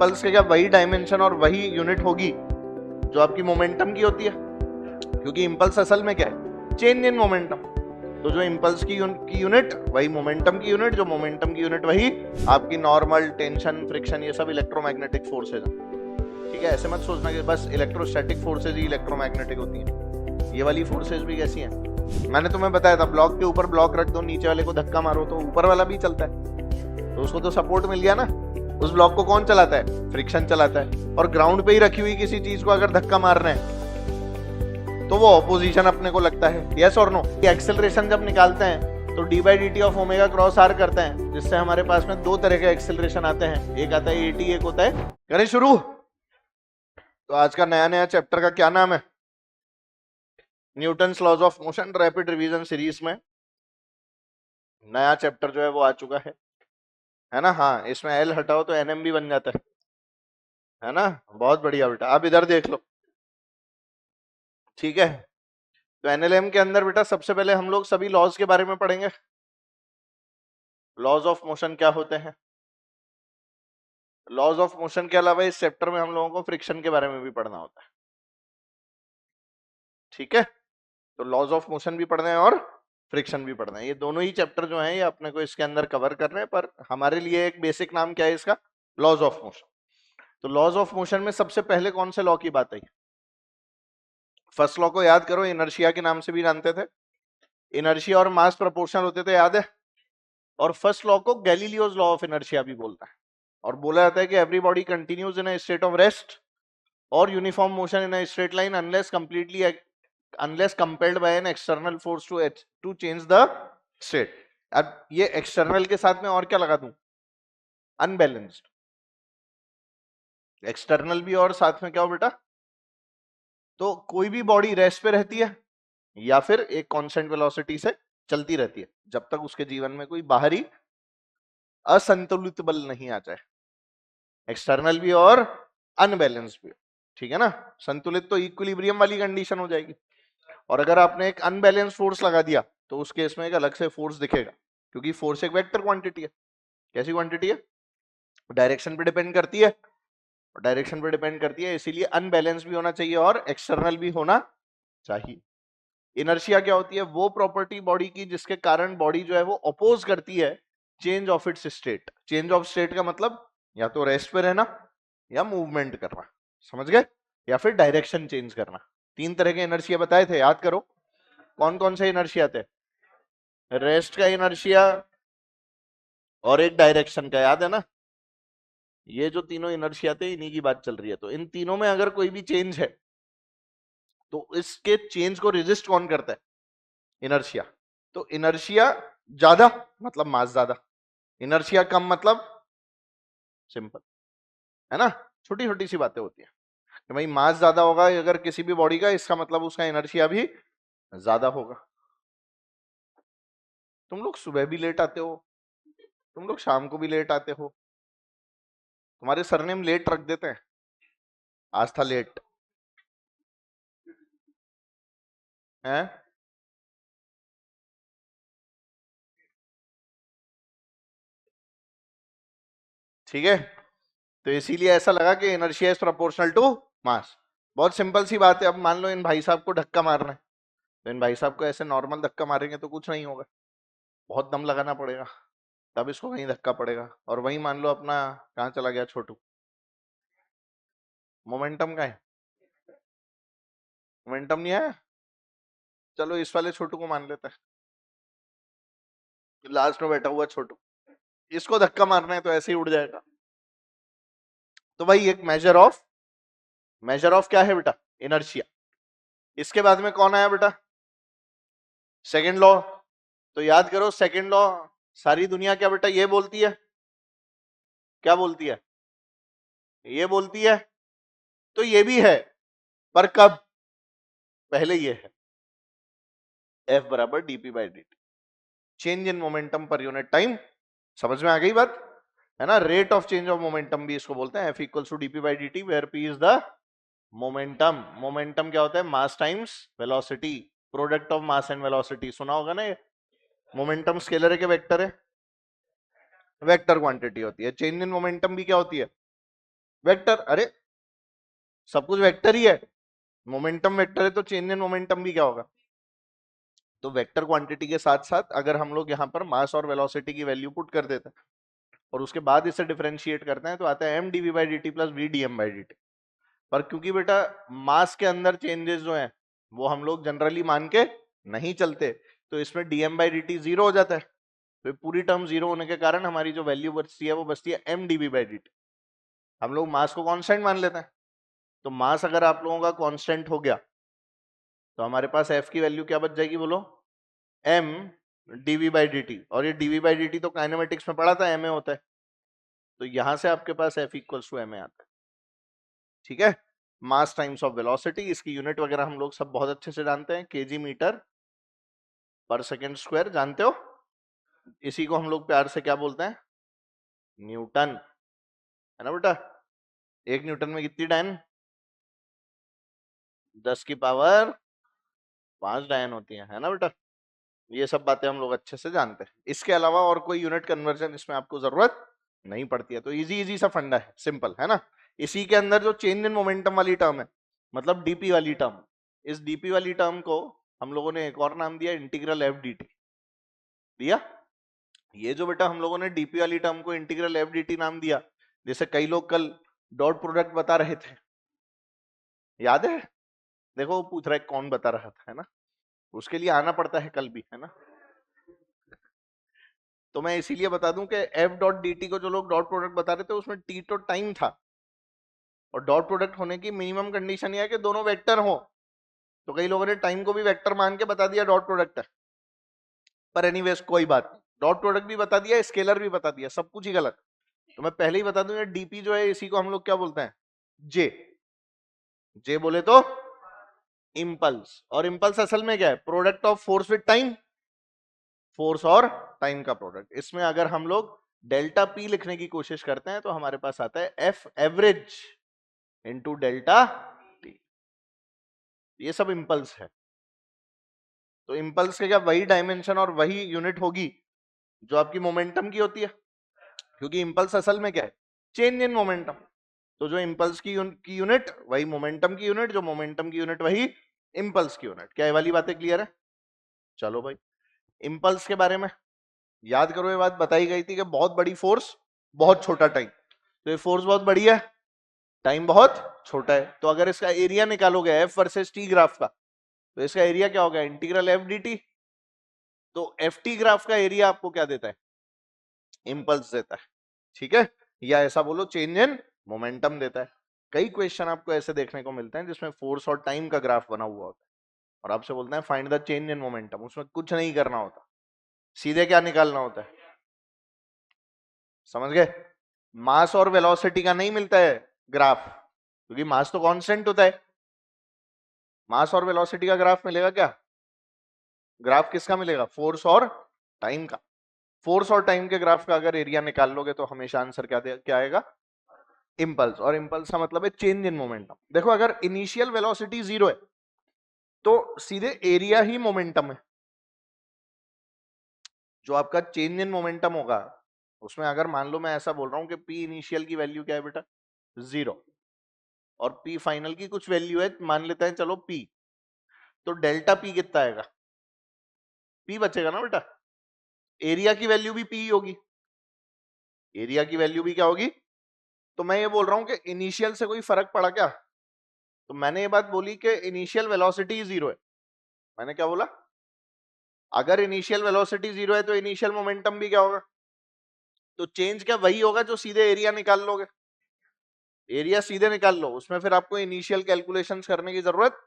Impulse के क्या वही डायमेंशन और वही यूनिट होगी जो आपकी मोमेंटम की होती है, क्योंकि इम्पल्स असल में क्या है, चेंज इन मोमेंटम। तो जो इम्पल्स की यूनिट वही मोमेंटम की यूनिट, जो मोमेंटम की यूनिट वही आपकी नॉर्मल, टेंशन, फ्रिक्शन, ये सब इलेक्ट्रोमैग्नेटिक फोर्सेज हैं। ठीक है, ऐसे मत सोचना कि बस इलेक्ट्रोस्टैटिक फोर्सेज ही इलेक्ट्रोमैग्नेटिक होती हैं, ये वाली फोर्सेज भी कैसी हैं। मैंने तुम्हें बताया था, ब्लॉक के ऊपर ब्लॉक रख दो, नीचे वाले को धक्का मारो तो ऊपर वाला भी चलता है, तो उसको तो सपोर्ट मिल गया ना। उस ब्लॉक को कौन चलाता है, फ्रिक्शन चलाता है। और ग्राउंड पे ही रखी हुई किसी चीज को अगर धक्का मारना है तो वो ऑपोजिशन अपने को लगता है, यस और नो। एक्सेलरेशन जब निकालते हैं तो d/dt of omega cross r करते हैं, जिससे हमारे पास में दो तरह के एक्सेलरेशन आते हैं, एक आता है at, एक होता है, करें शुरू। तो आज का नया नया चैप्टर का क्या नाम है, Newton's laws of motion, rapid revision series में नया चैप्टर जो है वो आ चुका है ना। हाँ, इसमें एल हटाओ तो एनएम भी बन जाता है ना। बहुत बढ़िया बेटा, आप इधर देख लो। ठीक है, तो एनएलएम के अंदर बेटा सबसे पहले हम लोग सभी लॉज के बारे में पढ़ेंगे। लॉज ऑफ मोशन क्या होते हैं। लॉज ऑफ मोशन के अलावा इस चैप्टर में हम लोगों को फ्रिक्शन के बारे में भी पढ़ना होता है। ठीक है, तो लॉज ऑफ मोशन भी पढ़ना है और फ्रिक्शन भी पढ़ना है। ये दोनों ही चैप्टर जो हैं ये अपने को इसके अंदर कवर कर रहे हैं, पर हमारे लिए एक बेसिक नाम क्या है इसका, लॉज ऑफ मोशन। तो लॉज ऑफ मोशन में सबसे पहले कौन से लॉ की बात आई, फर्स्ट लॉ को याद करो, इनर्शिया के नाम से भी जानते थे। इनर्शिया और मास प्रोपोर्शनल होते थे, याद है। और फर्स्ट लॉ को गैलीलियोज लॉ ऑफ इनर्शिया भी बोलता है, और बोला जाता है कि every body continues in a state of rest और uniform motion in a straight line unless compelled by an external force to change the state. अब ये एक्सटर्नल के साथ में और क्या लगा दूं, अनबैलेंस्ड। एक्सटर्नल भी और साथ में क्या हो बेटा, तो कोई भी बॉडी रेस्ट पे रहती है या फिर एक कांस्टेंट वेलोसिटी से चलती रहती है जब तक उसके जीवन में कोई बाहरी असंतुलित बल नहीं आ जाए। एक्सटर्नल भी और अनबैलेंस भी, ठीक है ना। संतुलित तो इक्विलिब्रियम वाली कंडीशन हो जाएगी, और अगर आपने एक अनबैलेंस फोर्स लगा दिया तो उस केस में एक अलग से फोर्स दिखेगा, क्योंकि फोर्स एक वेक्टर क्वांटिटी है। कैसी क्वांटिटी है, डायरेक्शन पे डिपेंड करती है, डायरेक्शन पे डिपेंड करती है, इसीलिए अनबैलेंस भी होना चाहिए और एक्सटर्नल भी होना चाहिए। इनर्शिया क्या होती है, वो प्रॉपर्टी बॉडी की जिसके कारण बॉडी जो है वो अपोज करती है change of its state. Change of state का मतलब या तो रेस्ट पे रहना या मूवमेंट करना, समझ गए, या फिर डायरेक्शन चेंज करना। तीन तरह के इनर्शिया बताए थे, याद करो कौन कौन से इनर्शिया थे, रेस्ट का इनर्शिया और एक डायरेक्शन का, याद है ना। ये जो तीनों इनर्शिया थे इन्हीं की बात चल रही है। तो इन तीनों में अगर कोई भी चेंज है तो इसके चेंज को रेजिस्ट कौन करता है, इनर्शिया। तो इनर्शिया ज्यादा मतलब मास ज्यादा, इनर्शिया कम मतलब सिंपल, है ना। छोटी छोटी सी बातें होती है कि भाई मास ज्यादा होगा अगर किसी भी बॉडी का, इसका मतलब उसका इनर्शिया भी ज्यादा होगा। तुम लोग सुबह भी लेट आते हो, तुम लोग शाम को भी लेट आते हो, तुम्हारे सरनेम लेट रख देते हैं, आज था लेट है। ठीक है, तो इसीलिए ऐसा लगा कि inertia is proportional to mass. बहुत सिंपल सी बात है। अब मान लो इन भाई साहब को धक्का मारना है, तो इन भाई साहब को ऐसे नॉर्मल धक्का मारेंगे तो कुछ नहीं होगा, बहुत दम लगाना पड़ेगा, तब इसको कहीं धक्का पड़ेगा। और वही मान लो अपना कहाँ चला गया छोटू, मोमेंटम का है, मोमेंटम नहीं है। चलो इस वाले छोटू को मान लेते हैं, लास्ट में बैठा हुआ छोटू, इसको धक्का मारना है तो ऐसे ही उड़ जाएगा। तो भाई एक मेजर ऑफ क्या है बेटा, इनर्शिया। इसके बाद में कौन आया बेटा, सेकेंड लॉ। तो याद करो सेकेंड लॉ, सारी दुनिया क्या बेटा ये बोलती है, क्या बोलती है, ये बोलती है। तो ये भी है, पर कब, पहले ये है, F बराबर dp/dt, चेंज इन मोमेंटम पर यूनिट टाइम। समझ में आ गई बात, है ना। Rate of change of momentum भी इसको बोलते हैं, F equals to dp/dt where p is the momentum. Momentum क्या होता है, mass times velocity, product of mass and velocity, सुना होगा ना ये। मोमेंटम स्केलर है कि वेक्टर है, वेक्टर क्वांटिटी होती है। चेंज इन मोमेंटम भी क्या होती है, वेक्टर, अरे सब कुछ वेक्टर ही है, मोमेंटम वेक्टर है तो चेंज इन मोमेंटम भी क्या होगा। तो वेक्टर क्वांटिटी के साथ साथ अगर हम लोग यहाँ पर मास और वेलोसिटी की वैल्यू पुट कर देते हैं और उसके बाद इसे डिफरेंशिएट करते हैं तो आता है M D V by D T plus V D M by D T. पर क्योंकि बेटा मास के अंदर चेंजेस जो हैं वो हम लोग जनरली मान के नहीं चलते, तो इसमें DM by D T zero हो जाता है। तो पूरी टर्म जीरो होने के कारण हमारी जो वैल्यू बचती है वो बचती है M D V by D T. हम लोग मास को कांस्टेंट मान लेते हैं, तो मास अगर आप लोगों का कांस्टेंट हो गया तो हमारे पास एफ की वैल्यू क्या बच जाएगी बोलो, M D V by D T. और ये डीवी बाई डी टी तो काइनेमेटिक्स में पढ़ा था एम ए होता है, तो यहां से आपके पास F equals to M A आता है। ठीक है, मास टाइम्स ऑफ वेलोसिटी, इसकी यूनिट वगैरह हम लोग सब बहुत अच्छे से जानते हैं, केजी मीटर पर सेकेंड स्क्वायर, जानते हो। इसी को हम लोग प्यार से क्या बोलते हैं, न्यूटन, है ना बेटा। एक न्यूटन में कितनी डायन, 10 की पावर 5 डायन होती है ना बेटा। ये सब बातें हम लोग अच्छे से जानते हैं, इसके अलावा और कोई यूनिट कन्वर्जन इसमें आपको जरूरत नहीं पड़ती है। तो इजी इजी सा फंडा है, सिंपल है ना। इसी के अंदर जो चेंज इन मोमेंटम वाली टर्म है, मतलब डीपी वाली टर्म, इस डीपी वाली टर्म को हम लोगों ने एक और नाम दिया, इंटीग्रल एफ डी टी दिया। ये जो बेटा हम लोगों ने डीपी वाली टर्म को इंटीग्रल एफ डी टी नाम दिया, जैसे कई लोग कल डॉट प्रोडक्ट बता रहे थे, याद है, देखो वो पूछ रहा है कौन बता रहा था, है ना, उसके लिए आना पड़ता है कल भी, है ना। तो मैं इसीलिए बता दूं कि एफ डॉट डी टी को जो लोग डॉट प्रोडक्ट बता रहे थे उसमें टी तो टाइम था, और डॉट प्रोडक्ट होने की मिनिमम कंडीशन यह है कि दोनों वेक्टर हो। तो कई लोगों ने टाइम को भी वेक्टर मान के बता दिया डॉट प्रोडक्ट है, पर एनीवेज कोई बात नहीं, डॉट प्रोडक्ट भी बता दिया, स्केलर भी बता दिया, सब कुछ ही गलत। तो मैं पहले ही बता दूं, डीपी जो है इसी को हम लोग क्या बोलते हैं, जे। जे बोले तो इंपल्स, और इंपल्स असल में क्या है, product of force with time, force और टाइम का प्रोडक्ट। इसमें अगर हम लोग डेल्टा पी लिखने की कोशिश करते हैं तो हमारे पास आता है F average into delta T. ये सब इंपल्स है। तो इंपल्स के क्या वही डायमेंशन और वही यूनिट होगी जो आपकी मोमेंटम की होती है, क्योंकि इंपल्स असल में क्या है, चेंज इन मोमेंटम। तो जो इंपल्स की यूनिट वही मोमेंटम की यूनिट, जो मोमेंटम की यूनिट वही इंपल्स की यूनिट। क्या ये वाली बातें क्लियर है। चलो भाई, इंपल्स के बारे में याद करो, ये बात बताई गई थी कि बहुत बड़ी फोर्स बहुत छोटा टाइम। तो ये फोर्स बहुत बड़ी है, टाइम बहुत छोटा है, तो अगर इसका एरिया निकालोगे एफ वर्सेस टी ग्राफ का, तो इसका एरिया क्या होगा, इंटीग्रल एफ डी टी। तो एफ टी ग्राफ का एरिया आपको क्या देता है, इंपल्स देता है, ठीक है, या ऐसा बोलो चेंज इन मोमेंटम देता है। कई क्वेश्चन आपको ऐसे देखने को मिलते हैं जिसमें फोर्स और टाइम का ग्राफ बना हुआ होता है और आपसे बोलते हैं find the change in momentum, उसमें कुछ नहीं करना होता, सीधे क्या निकालना होता है, समझ गए। मास और वेलोसिटी का नहीं मिलता है ग्राफ, क्योंकि मास तो कांस्टेंट होता है, मास और वेलोसिटी का ग्राफ मिलेगा क्या, ग्राफ किसका मिलेगा, फोर्स और टाइम का। फोर्स और टाइम के ग्राफ का अगर एरिया निकाल लोगे तो हमेशा आंसर क्या आएगा, इंपल्स। और इंपल्स का मतलब है चेंज इन मोमेंटम। देखो अगर इनिशियल वेलोसिटी 0 है तो सीधे एरिया ही मोमेंटम है। जो आपका चेंज इन मोमेंटम होगा उसमें अगर मान लो मैं ऐसा बोल रहा हूं कि पी इनिशियल की वैल्यू क्या है बेटा 0, और पी फाइनल की कुछ वैल्यू है, मान लेते हैं चलो पी, तो डेल्टा पी कितना आएगा, पी बचेगा ना बेटा, एरिया की वैल्यू भी पी होगी, एरिया की वैल्यू भी क्या होगी। तो मैं ये बोल रहा हूं कि इनिशियल से कोई फर्क पड़ा क्या, तो मैंने ये बात बोली कि इनिशियल वेलोसिटी 0 है। मैंने क्या बोला, अगर इनिशियल वेलोसिटी 0 है तो इनिशियल मोमेंटम भी क्या होगा, तो चेंज क्या वही होगा जो सीधे एरिया निकाल लोगे, एरिया सीधे निकाल लो, उसमें फिर आपको इनिशियल कैलकुलेशंस करने की जरूरत,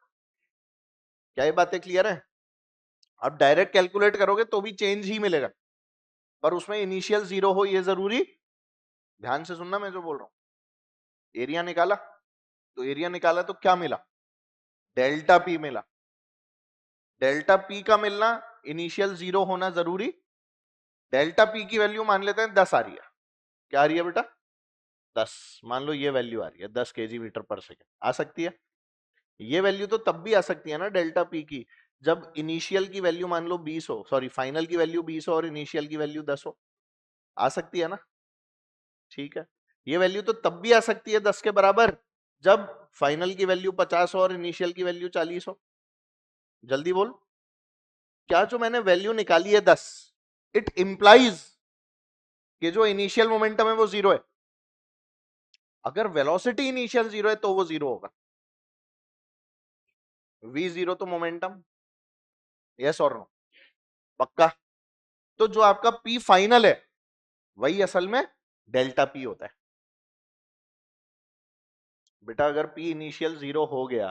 क्या ये बातें क्लियर है। आप डायरेक्ट कैलकुलेट करोगे तो भी चेंज ही मिलेगा, पर उसमें इनिशियल 0 हो ये जरूरी, ध्यान से सुनना मैं जो बोल रहा हूं। एरिया निकाला, तो एरिया निकाला तो क्या मिला, डेल्टा पी मिला। डेल्टा पी का मिलना, इनिशियल 0 होना जरूरी। डेल्टा पी की वैल्यू मान लेते हैं 10 आ रही है, क्या आ रही है बेटा 10, मान लो ये वैल्यू आ रही है 10 केजी मीटर पर सेकेंड, आ सकती है। ये वैल्यू तो तब भी आ सकती है ना डेल्टा पी की, जब इनिशियल की वैल्यू मान लो 20 हो, सॉरी फाइनल की वैल्यू 20 हो और इनिशियल की वैल्यू 10 हो, आ सकती है ना, ठीक है। ये वैल्यू तो तब भी आ सकती है 10 के बराबर जब फाइनल की वैल्यू 50 हो और इनिशियल की वैल्यू 40 हो। जल्दी बोल, क्या जो मैंने वैल्यू निकाली है 10, इट इंप्लाइज कि जो इनिशियल मोमेंटम है वो 0 है? अगर वेलोसिटी इनिशियल 0 है तो वो 0 होगा। v0 तो मोमेंटम, यस और नो? पक्का? तो जो आपका p फाइनल है वही असल में डेल्टा p होता है। बेटा अगर p इनिशियल 0 हो गया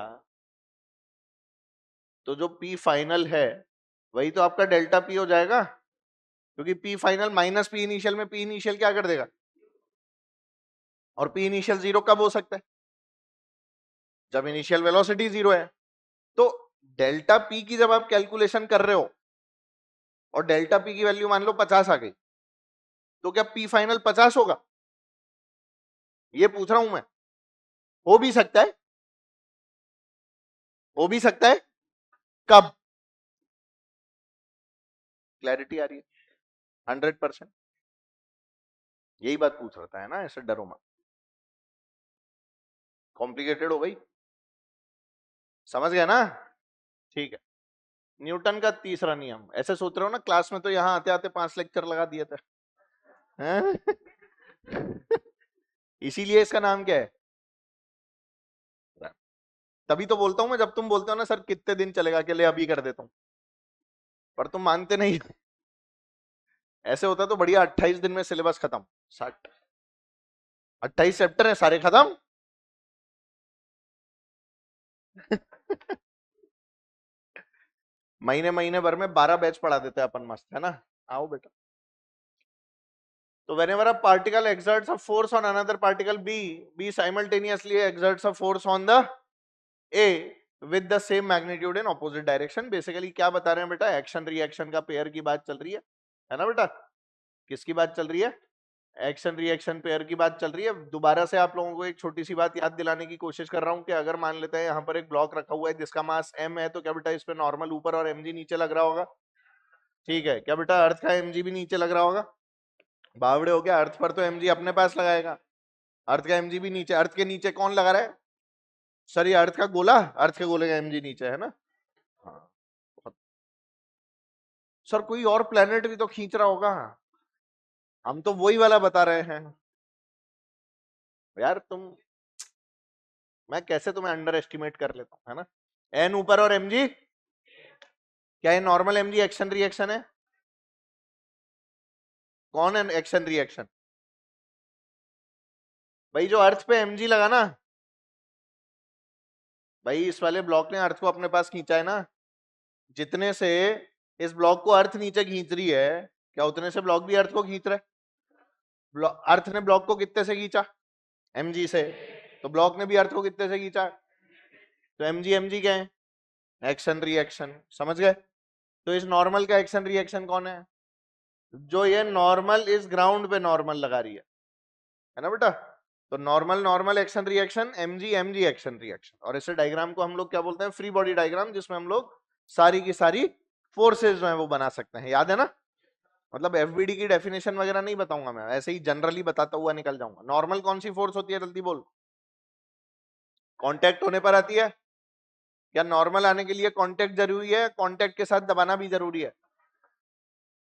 तो जो p फाइनल है वही तो आपका डेल्टा p हो जाएगा, क्योंकि p final minus p initial में p इनिशियल क्या कर देगा? और p इनिशियल 0 कब हो सकता है? जब इनिशियल वेलोसिटी 0 है। तो डेल्टा p की जब आप कैलकुलेशन कर रहे हो और डेल्टा p की वैल्यू मान लो 50 आ गई, तो क्या p फाइनल 50 होगा? ये पूछ रहा हूं मैं। हो भी सकता है, हो भी सकता है। कब? क्लैरिटी आ रही है? 100%। यही बात पूछ रहा था, है ना? ऐसे डरो मत। कॉम्प्लिकेटेड हो गई? समझ गया ना? ठीक है। न्यूटन का तीसरा नियम, ऐसे सोच रहे हो ना क्लास में तो यहां आते आते 5 लेक्चर लगा दिए थे, हैं? इसीलिए इसका नाम क्या है? तभी तो बोलता हूं मैं, जब तुम बोलते हो ना सर कितने दिन चलेगा, के लिए अभी कर देता हूं, पर तुम मानते नहीं। ऐसे होता तो बढ़िया, 28 दिन में सिलेबस खत्म। 60 28 चैप्टर है सारे खत्म। महीने महीने भर में 12 बैच पढ़ा देते हैं अपन, मस्त है ना? आओ बेटा। तो whenever a particle exerts a force on another particle B simultaneously exerts a force on the A with the same magnitude in opposite direction। Basically क्या बता रहे हैं बेटा? एक्शन रिएक्शन का पेयर की बात चल रही है ना बेटा? किसकी बात चल रही है? एक्शन रिएक्शन पेयर की बात चल रही है। दोबारा से आप लोगों को एक छोटी सी बात याद दिलाने की कोशिश कर रहा हूं कि अगर मान लेते हैं यहाँ पर एक ब्लॉक रखा हुआ है जिसका मास m है, तो क्या बेटा इस पे नॉर्मल ऊपर और mg नीचे लग रहा होगा? ठीक है। क्या बेटा अर्थ का mg भी नीचे लग रहा होगा? बावड़े हो गया, अर्थ पर तो mg अपने पास लगाएगा, अर्थ का mg भी नीचे। अर्थ के नीचे कौन लगा रहा है? सर ये अर्थ का गोला, अर्थ के गोले का mg नीचे है ना? हाँ। सर कोई और प्लेनेट भी तो खींच रहा होगा। हम तो वही वाला बता रहे हैं यार। मैं कैसे तुम्हें अंडर एस्टिमेट कर लेता हूं, है ना? एन ऊपर और mg, क्या ये नॉर्मल mg एक्शन रिएक्शन है? कौन है एक्शन रिएक्शन? भाई जो अर्थ पे mg लगा ना, भाई इस वाले ब्लॉक ने अर्थ को अपने पास खींचा है ना। जितने से इस ब्लॉक को अर्थ नीचे खींच रही है, क्या उतने से ब्लॉक भी अर्थ को खींच रहा है? अर्थ ने ब्लॉक को कितने से खींचा? mg से। तो ब्लॉक ने भी अर्थ को कितने से खींचा? तो mg क्या है? Action reaction. समझ गए? तो इस नॉर्मल का एक्शन रिएक्शन कौन है? जो ये नॉर्मल इस ग्राउंड पे नॉर्मल लगा रही है ना बेटा? तो normal normal action reaction, mg action reaction. और इसे डायग्राम को हम लोग क्या बोलते हैं? फ्री बॉडी डायग्राम, जिसमें हम लोग सारी की सारी फोर्सेज जो है वो बना सकते हैं। याद है ना? मतलब एफबीडी की डेफिनेशन वगैरह नहीं बताऊंगा मैं, ऐसे ही जनरली बताता हुआ निकल जाऊंगा। नॉर्मल कौन सी फोर्स होती है? जल्दी बोल। कांटेक्ट होने पर आती है। क्या नॉर्मल आने के लिए कांटेक्ट जरूरी है? कांटेक्ट के साथ दबाना भी जरूरी है।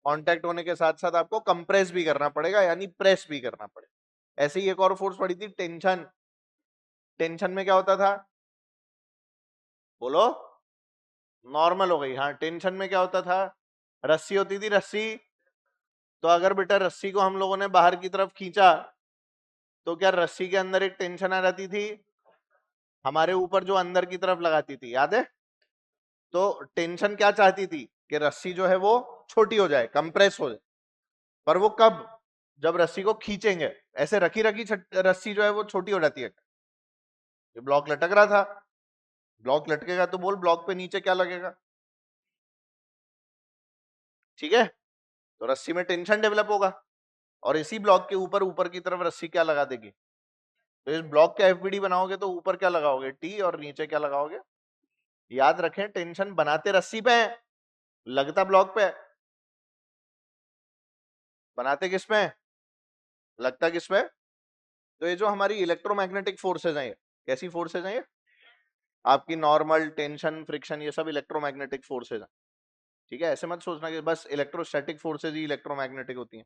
कांटेक्ट होने के साथ साथ आपको कंप्रेस भी करना पड़ेगा, यानी प्रेस भी करना पड़ेगा। ऐसे ही एक और फोर्स पड़ी थी, टेंशन। टेंशन में क्या होता था? बोलो। नॉर्मल हो गई। हाँ, टेंशन में क्या होता था? रस्सी होती थी, रस्सी। तो अगर बेटा रस्सी को हम लोगों ने बाहर की तरफ खींचा तो क्या रस्सी के अंदर एक टेंशन आ जाती थी हमारे ऊपर, जो अंदर की तरफ लगाती थी? याद है? तो टेंशन क्या चाहती थी? कि रस्सी जो है वो छोटी हो जाए, कंप्रेस हो जाए। पर वो कब? जब रस्सी को खींचेंगे। ऐसे रखी रखी रस्सी जो है वो छोटी हो जाती है। ये ब्लॉक लटक रहा था, ब्लॉक लटकेगा तो बोल ब्लॉक पे नीचे क्या लगेगा? ठीक है। तो रस्सी में टेंशन डेवलप होगा और इसी ब्लॉक के ऊपर ऊपर की तरफ रस्सी क्या लगा देगी? तो इस ब्लॉक का एफबीडी बनाओगे तो ऊपर क्या लगाओगे? टी, और नीचे क्या लगाओगे? याद रखें, टेंशन बनाते रस्सी पे है, लगता ब्लॉक पे है। बनाते किस में? लगता किस में? तो ये जो हमारी इलेक्ट्रोमैग्नेटिक फोर्सेज हैं, कैसी फोर्सेज हैं ये? आपकी नॉर्मल, टेंशन, फ्रिक्शन, ये सब इलेक्ट्रोमैग्नेटिक फोर्सेज हैं। ठीक है, ऐसे मत सोचना कि बस इलेक्ट्रोस्टैटिक फोर्सेज ही इलेक्ट्रोमैग्नेटिक होती हैं।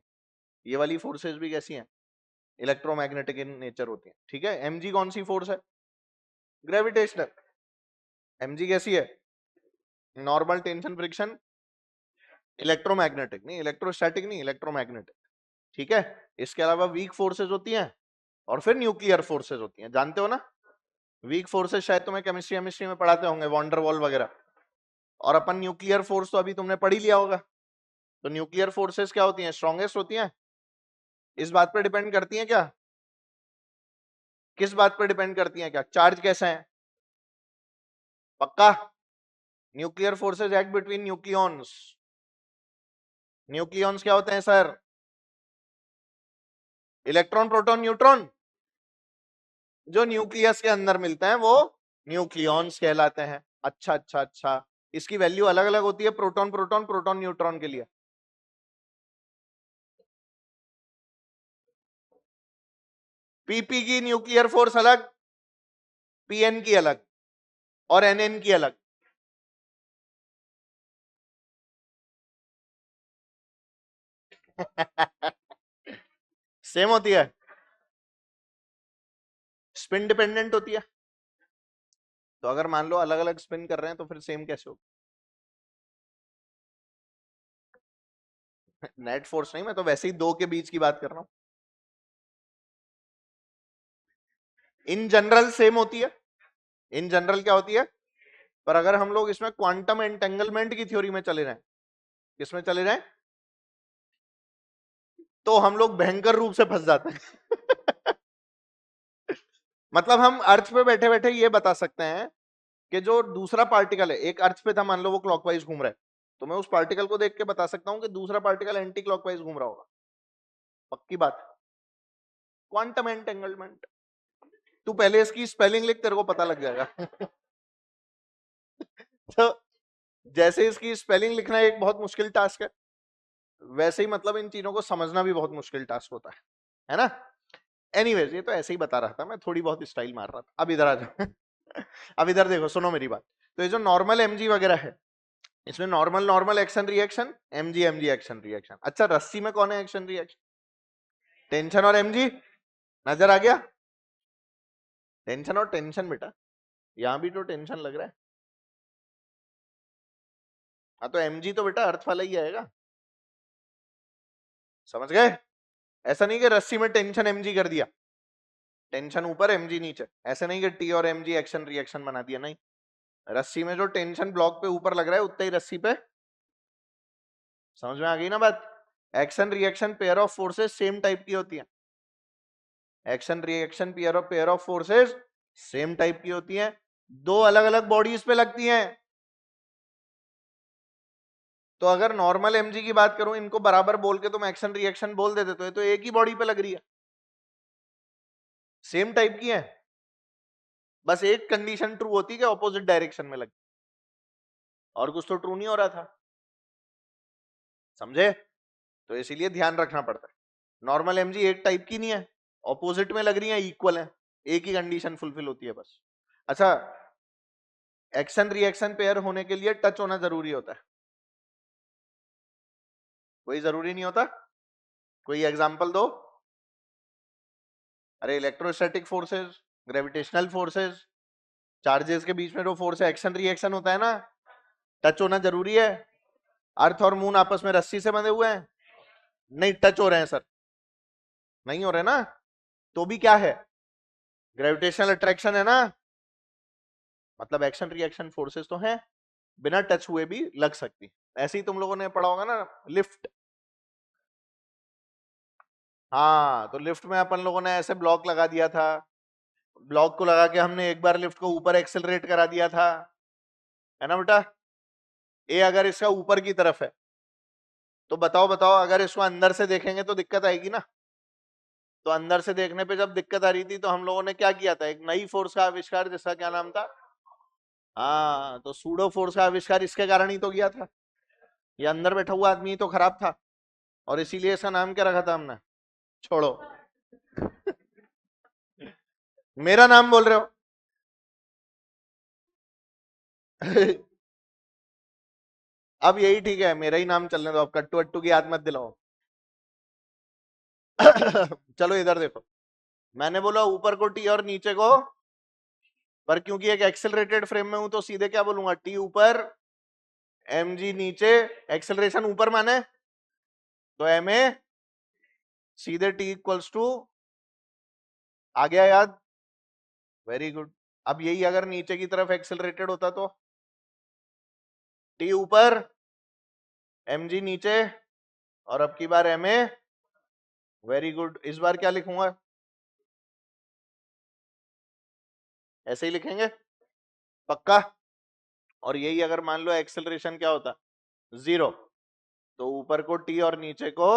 ये वाली फोर्सेज भी कैसी हैं? इलेक्ट्रोमैग्नेटिक इन नेचर होती हैं। ठीक है, एमजी कौन सी फोर्स है? ग्रेविटेशनल। एमजी कैसी है? नॉर्मल, टेंशन, फ्रिक्शन, इलेक्ट्रोमैग्नेटिक नहीं, इलेक्ट्रोस्टैटिक नहीं, इलेक्ट्रोमैग्नेटिक। ठीक है, इसके अलावा वीक फोर्सेज होती हैं और फिर न्यूक्लियर फोर्सेज होती हैं, जानते हो ना? वीक फोर्सेज शायद तुम्हें केमिस्ट्री में पढ़ाते होंगे, वॉन्डरवॉल वगैरह। और अपन न्यूक्लियर फोर्स तो अभी तुमने पढ़ ही लिया होगा। तो न्यूक्लियर फोर्सेस क्या होती हैं? स्ट्रॉन्गेस्ट होती हैं। इस बात पर डिपेंड करती हैं क्या? किस बात पर डिपेंड करती हैं? क्या चार्ज कैसा है? पक्का? Nuclear forces act between nucleons. Nucleons क्या होते हैं सर? Electron, proton, neutron. जो न्यूक्लियस के अंदर मिलते हैं वो न्यूक्लियॉन्स कहलाते हैं। अच्छा अच्छा अच्छा, इसकी वैल्यू अलग अलग होती है प्रोटॉन प्रोटॉन प्रोटॉन न्यूट्रॉन के लिए। पीपी की न्यूक्लियर फोर्स अलग, पीएन की अलग और एनएन की अलग। सेम होती है? स्पिन डिपेंडेंट होती है। तो अगर मान लो अलग अलग स्पिन कर रहे हैं तो फिर सेम कैसे हो? नेट फोर्स नहीं, मैं तो वैसे ही दो के बीच की बात कर रहा हूं। इन जनरल सेम होती है, इन जनरल क्या होती है? पर अगर हम लोग इसमें क्वांटम एंटेंगलमेंट की थ्योरी में चले जाएं, किसमें चले जाएं, तो हम लोग भयंकर रूप से फंस जाते हैं। मतलब हम अर्थ पे बैठे बैठे ये बता सकते हैं कि जो दूसरा पार्टिकल है, एक अर्थ पे था, मान लो वो क्लॉकवाइज घूम रहा है, तो मैं उस पार्टिकल को देख के बता सकता हूं कि दूसरा पार्टिकल एंटी क्लॉकवाइज घूम रहा होगा। पक्की बात। Quantum entanglement. तू पहले इसकी स्पेलिंग लिख, तेरे को पता लग जाएगा। तो जैसे इसकी स्पेलिंग लिखना एक बहुत मुश्किल टास्क है, वैसे ही मतलब इन चीजों को समझना भी बहुत मुश्किल टास्क होता है ना? एनीवेज, ये तो ऐसे ही बता रहा था, मैं थोड़ी बहुत स्टाइल मार रहा था। अब इधर आ जाओ। अब इधर देखो, सुनो मेरी बात। तो ये जो नॉर्मल एमजी वगैरह है, इसमें normal normal action reaction, MG MG action reaction. अच्छा, रस्सी में कौन है एक्शन रिएक्शन? टेंशन और एमजी। नजर आ गया? टेंशन और टेंशन बेटा, यहां भी तो टेंशन लग रहा है। हाँ, तो एमजी तो बेटा अर्थ वाला ही आएगा, समझ गए? ऐसा नहीं कि रस्सी में टेंशन एमजी कर दिया, टेंशन ऊपर एमजी नीचे, ऐसे नहीं कि टी और एमजी एक्शन रिएक्शन बना दिया, नहीं। रस्सी में जो टेंशन ब्लॉक पे ऊपर लग रहा है उतना ही रस्सी पे। समझ में आ गई ना बात? Action reaction pair of forces same type की होती है। Action reaction pair of forces same type की होती हैं, दो अलग अलग बॉडीज पे लगती हैं। तो अगर नॉर्मल एमजी की बात करूं, इनको बराबर बोल के तुम एक्शन रिएक्शन बोल देते तो ये तो एक ही बॉडी पे लग रही है, सेम टाइप की है। बस एक कंडीशन ट्रू होती है कि ऑपोजिट डायरेक्शन में लगी, और कुछ तो ट्रू नहीं हो रहा था, समझे? तो इसीलिए ध्यान रखना पड़ता है, नॉर्मल एमजी एक टाइप की नहीं है, ऑपोजिट में लग रही है, इक्वल है, एक ही कंडीशन फुलफिल होती है बस। अच्छा, एक्शन रिएक्शन पेयर होने के लिए टच होना जरूरी होता है? कोई जरूरी नहीं होता? कोई एग्जांपल दो। अरे electrostatic forces, gravitational forces, charges के बीच में जो फोर्स है, एक्शन रिएक्शन होता है ना, टच होना जरूरी है। अर्थ और मून आपस में रस्सी से बंधे हुए हैं, नहीं टच हो रहे हैं सर, नहीं हो रहे ना, तो भी क्या है? ग्रेविटेशनल अट्रैक्शन है ना, मतलब एक्शन रिएक्शन फोर्सेस तो हैं, बिना टच हुए भी लग सकती। ऐसे ही तुम लोगों ने पढ़ा होगा ना लिफ्ट। हाँ, तो लिफ्ट में अपन लोगों ने ऐसे ब्लॉक लगा दिया था, ब्लॉक को लगा के हमने एक बार लिफ्ट को ऊपर एक्सेलरेट करा दिया था, है ना बेटा? ए अगर इसका ऊपर की तरफ है तो बताओ बताओ, अगर इसको अंदर से देखेंगे तो दिक्कत आएगी ना। तो अंदर से देखने पे जब दिक्कत आ रही थी तो हम लोगों ने क्या किया था, एक नई फोर्स का आविष्कार, जिसका क्या नाम था? हाँ, तो सूडो फोर्स का आविष्कार इसके कारण ही तो किया था। ये अंदर बैठा हुआ आदमी तो खराब था, और इसीलिए इसका नाम क्या रखा था हमने? छोड़ो। मेरा नाम बोल रहे हो? अब यही ठीक है, मेरा ही नाम चलने दो, अब कट्टू अट्टू की याद मत दिलाओ। चलो इधर देखो, मैंने बोला ऊपर को टी और नीचे को, पर क्योंकि एक एक्सेलरेटेड फ्रेम में हूं तो सीधे क्या बोलूंगा, टी ऊपर एम जी नीचे, एक्सेलरेशन ऊपर माने तो एम ए, सीधे टी इक्वल्स टू, आ गया याद? Very good. अब यही अगर नीचे की तरफ एक्सेलरेटेड होता तो टी ऊपर एम जी नीचे, और अब की बार एम ए। Very good. इस बार क्या लिखूंगा? ऐसे ही लिखेंगे पक्का? और यही अगर मान लो एक्सेलरेशन क्या होता, 0, तो ऊपर को टी और नीचे को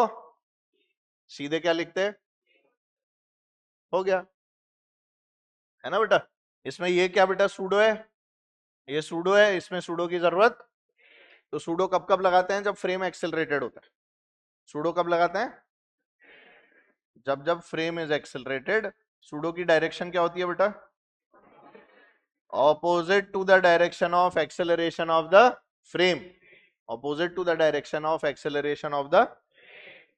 सीधे क्या लिखते? हो गया, है ना बेटा? इसमें ये क्या बेटा, सूडो है, ये सूडो है, इसमें सूडो की जरूरत, तो सूडो कब कब लगाते हैं? जब फ्रेम एक्सेलरेटेड होता है। सूडो कब लगाते हैं? जब जब फ्रेम इज एक्सेलरेटेड। सूडो की डायरेक्शन क्या होती है बेटा? Opposite to the direction of acceleration of the frame, opposite to the direction of acceleration of the,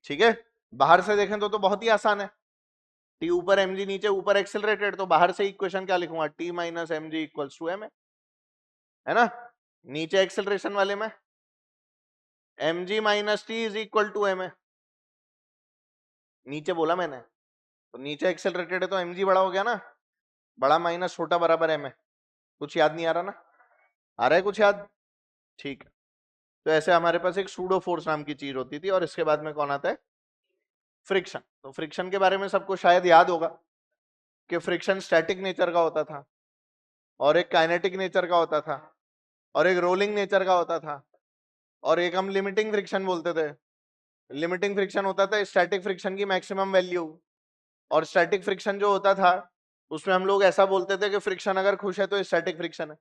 ठीक है? बाहर से देखें तो बहुत ही आसान है, टी ऊपर एम जी नीचे, ऊपर एक्सेलरेटेड, तो बाहर से इक्वेशन क्या लिखूंगा, T minus M G equals to M, है ना? नीचे एक्सेलरेशन वाले में M G minus T is equal to M, नीचे बोला मैंने, तो नीचे एक्सेलरेटेड है तो एम जी बड़ा हो गया ना, बड़ा माइनस छोटा बराबर एम है। कुछ याद नहीं आ रहा ना? आ रहा है कुछ याद? ठीक है। तो ऐसे हमारे पास एक सूडो फोर्स नाम की चीज होती थी, और इसके बाद में कौन आता है? फ्रिक्शन। तो फ्रिक्शन के बारे में सबको शायद याद होगा कि फ्रिक्शन स्टैटिक नेचर का होता था, और एक काइनेटिक नेचर का होता था, और एक रोलिंग नेचर का होता था, और एक हम लिमिटिंग फ्रिक्शन बोलते थे। लिमिटिंग फ्रिक्शन होता था स्टैटिक फ्रिक्शन की मैक्सिमम वैल्यू, और स्टैटिक फ्रिक्शन जो होता था उसमें हम लोग ऐसा बोलते थे कि फ्रिक्शन अगर खुश है तो स्टैटिक फ्रिक्शन है,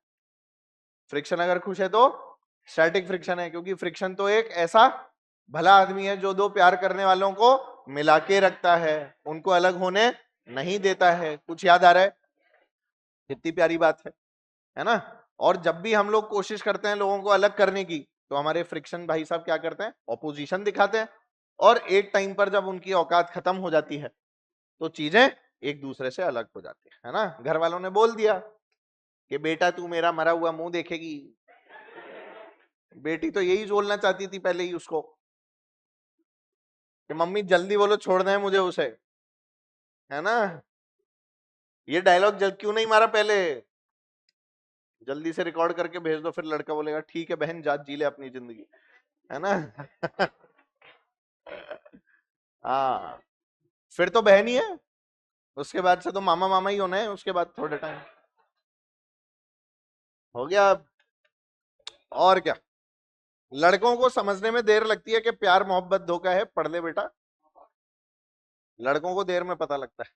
फ्रिक्शन अगर खुश है तो स्टैटिक फ्रिक्शन है, क्योंकि फ्रिक्शन तो एक ऐसा भला आदमी है जो दो प्यार करने वालों को मिला के रखता है, उनको अलग होने नहीं देता है। कुछ याद आ रहा है? कितनी प्यारी बात है ना? और जब भी हम लोग कोशिश करते हैं लोगों को अलग करने की, तो हमारे फ्रिक्शन भाई साहब क्या करते हैं? ऑपोजिशन दिखाते हैं, और एक टाइम पर जब उनकी औकात खत्म हो जाती है तो चीजें एक दूसरे से अलग हो जाती है ना? घर वालों ने बोल दिया कि बेटा तू मेरा मरा हुआ मुंह देखेगी, बेटी तो यही बोलना चाहती थी पहले ही उसको कि मम्मी जल्दी बोलो छोड़ दें मुझे उसे, है ना? ये डायलॉग जल क्यों नहीं मारा पहले? जल्दी से रिकॉर्ड करके भेज दो, फिर लड़का बोलेगा ठीक है बहन जा जी ले अपनी जिंदगी, है ना? हाँ, फिर तो बहन ही है, उसके बाद से तो मामा मामा ही होना है, उसके बाद थोड़े टाइम हो गया। और क्या, लड़कों को समझने में देर लगती है कि प्यार मोहब्बत धोखा है, पढ़ ले बेटा। लड़कों को देर में पता लगता है,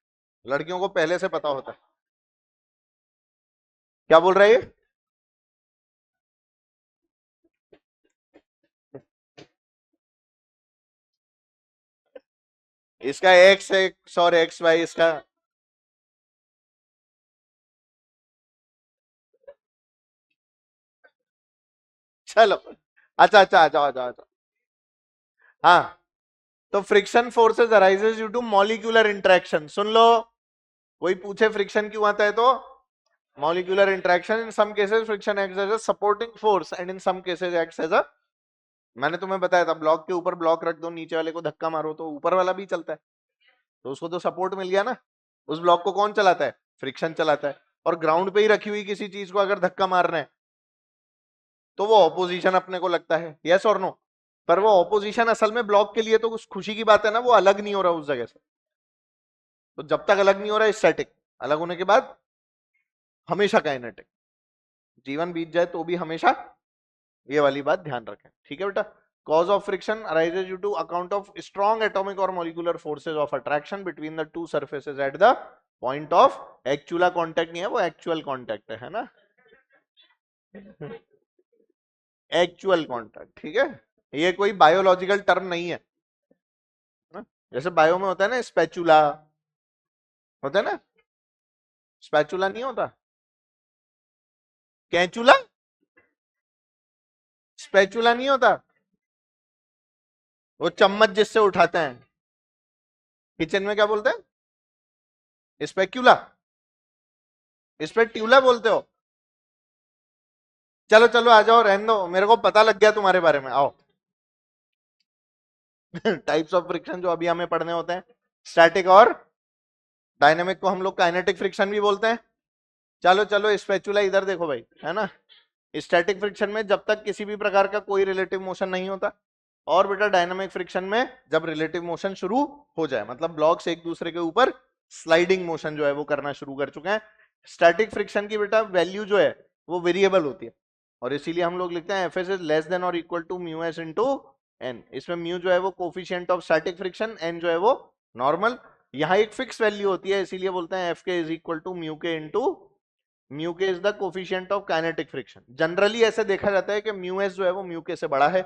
लड़कियों को पहले से पता होता है। क्या बोल रहा है ये? इसका एक्स एक्स और एक्स वाई, इसका चलो, अच्छा अच्छा, आ जाओ आ जाओ आ जाओ। हाँ, तो friction forces arises due to molecular interaction. सुन लो, कोई पूछे फ्रिक्शन क्यों आता है तो molecular interaction. In some cases friction acts as a supporting force and in some cases acts as a, मैंने तुम्हें बताया था ब्लॉक के ऊपर ब्लॉक रख दो, नीचे वाले को धक्का मारो तो ऊपर वाला भी चलता है, तो उसको तो सपोर्ट मिल गया ना। उस ब्लॉक को कौन चलाता है? फ्रिक्शन चलाता है। और ग्राउंड पे ही रखी हुई किसी चीज को अगर धक्का मारना है तो वो ऑपोजिशन अपने को लगता है, यस और नो? पर वो ऑपोजिशन असल में ब्लॉक के लिए तो उस खुशी की बात है ना, वो अलग नहीं हो रहा उस जगह से। तो जब तक अलग नहीं हो रहा स्टैटिक, अलग होने के बाद हमेशा काइनेटिक। जीवन बीत जाए तो भी हमेशा ये वाली बात ध्यान रखें, ठीक है बेटा? Cause of friction arises due to account of strong atomic और molecular forces of attraction between the two surfaces at the point of actual contact, नहीं है वो, एक्चुअल कांटेक्ट है ना? एक्चुअल कांटेक्ट, ठीक है? ये कोई बायोलॉजिकल टर्म नहीं है ना? जैसे बायो में होता है ना स्पैचुला, होता है ना स्पैचुला नहीं होता, कैचुला, स्पैचुला नहीं होता, वो चम्मच जिससे उठाते हैं, किचन में क्या बोलते हैं, स्पैक्यूला, स्पैक्यूला बोलते हो। चलो चलो आ जाओ, रहने दो, मेरे को पता लग गया तुम्हारे बारे में, आओ। टाइप्स ऑफ फ्रिक्शन जो अभी हमें पढ़ने होते हैं, स्टैटिक और डायनेमिक को हम लोग काइनेटिक फ्रिक्शन भी बोलते हैं। चलो चलो स्पैचुला इधर देखो भाई, है ना। स्टैटिक फ्रिक्शन में जब तक किसी भी प्रकार का कोई रिलेटिव मोशन नहीं होता, और बेटा डायनामिक फ्रिक्शन में जब रिलेटिव मोशन शुरू हो जाए, मतलब ब्लॉक्स एक दूसरे के ऊपर स्लाइडिंग मोशन जो है वो करना शुरू कर चुके हैं। स्टैटिक फ्रिक्शन की बेटा वैल्यू जो है वो वेरिएबल होती है, और इसीलिए हम लोग लिखते हैं F S is less than और equal to mu S into N. इसमें म्यू जो है वो coefficient of static friction, N जो है वो नॉर्मल। यहाँ एक फिक्स वैल्यू होती है, इसीलिए बोलते हैं एफ के इज इक्वल टू म्यू के इंटू म्यू के is the coefficient of kinetic friction. Generally ऐसे देखा जाता है कि म्यू एस जो है वो म्यू के से बड़ा है,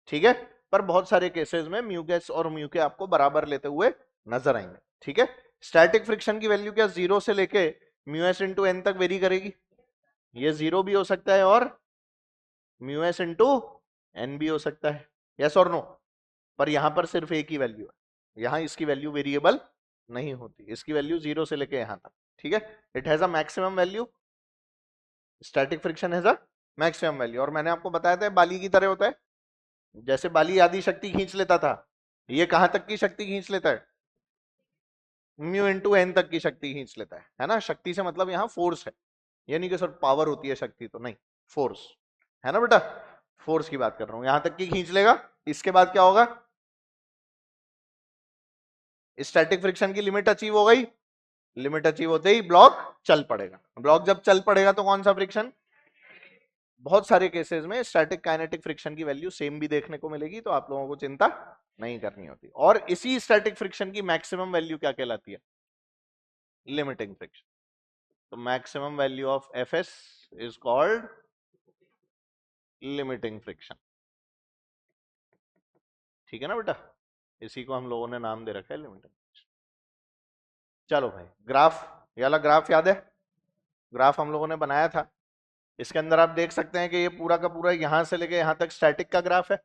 ठीक है, पर बहुत सारे केसेस में म्यू के और म्यू के आपको बराबर लेते हुए नजर आएंगे, ठीक है। स्टैटिक फ्रिक्शन की वैल्यू क्या जीरो से लेके म्यू एस इंटू एन तक वेरी करेगी, ये जीरो भी हो सकता है और म्यू एस इंटू एन भी हो सकता है, यस और नो। पर यहां पर सिर्फ एक ही वैल्यू है, यहां इसकी वैल्यू वेरिएबल नहीं होती, इसकी वैल्यू जीरो से लेके यहां तक, ठीक है। It has a maximum value, static friction has a maximum value. और मैंने आपको बताया था बाली की तरह होता है, जैसे बाली आधी शक्ति खींच लेता था, ये कहां तक की शक्ति खींच लेता है, म्यू इंटू एन तक की शक्ति खींच लेता है ना। शक्ति से मतलब यहाँ फोर्स है, ये नहीं कि सर पावर होती है शक्ति, तो नहीं, फोर्स है ना बेटा, फोर्स की बात कर रहा हूं, यहां तक की खींच लेगा। इसके बाद क्या होगा, स्टैटिक फ्रिक्शन की लिमिट अचीव हो गई, लिमिट अचीव होते ही ब्लॉक चल पड़ेगा। ब्लॉक जब चल पड़ेगा तो कौन सा फ्रिक्शन, बहुत सारे केसेस में स्टैटिक काइनेटिक फ्रिक्शन की वैल्यू सेम भी देखने को मिलेगी, तो आप लोगों को चिंता नहीं करनी होती। और इसी स्टैटिक फ्रिक्शन की मैक्सिमम वैल्यू क्या कहलाती है, लिमिटिंग फ्रिक्शन। तो maximum value of F S is called limiting friction, ठीक है ना बेटा, इसी को हम लोगों ने नाम दे रखा है लिमिटिंग फ्रिक्शन। चलो भाई, ग्राफ, ये वाला ग्राफ याद है, ग्राफ हम लोगों ने बनाया था, इसके अंदर आप देख सकते हैं कि ये पूरा का पूरा यहां से लेके यहां तक स्टैटिक का ग्राफ है,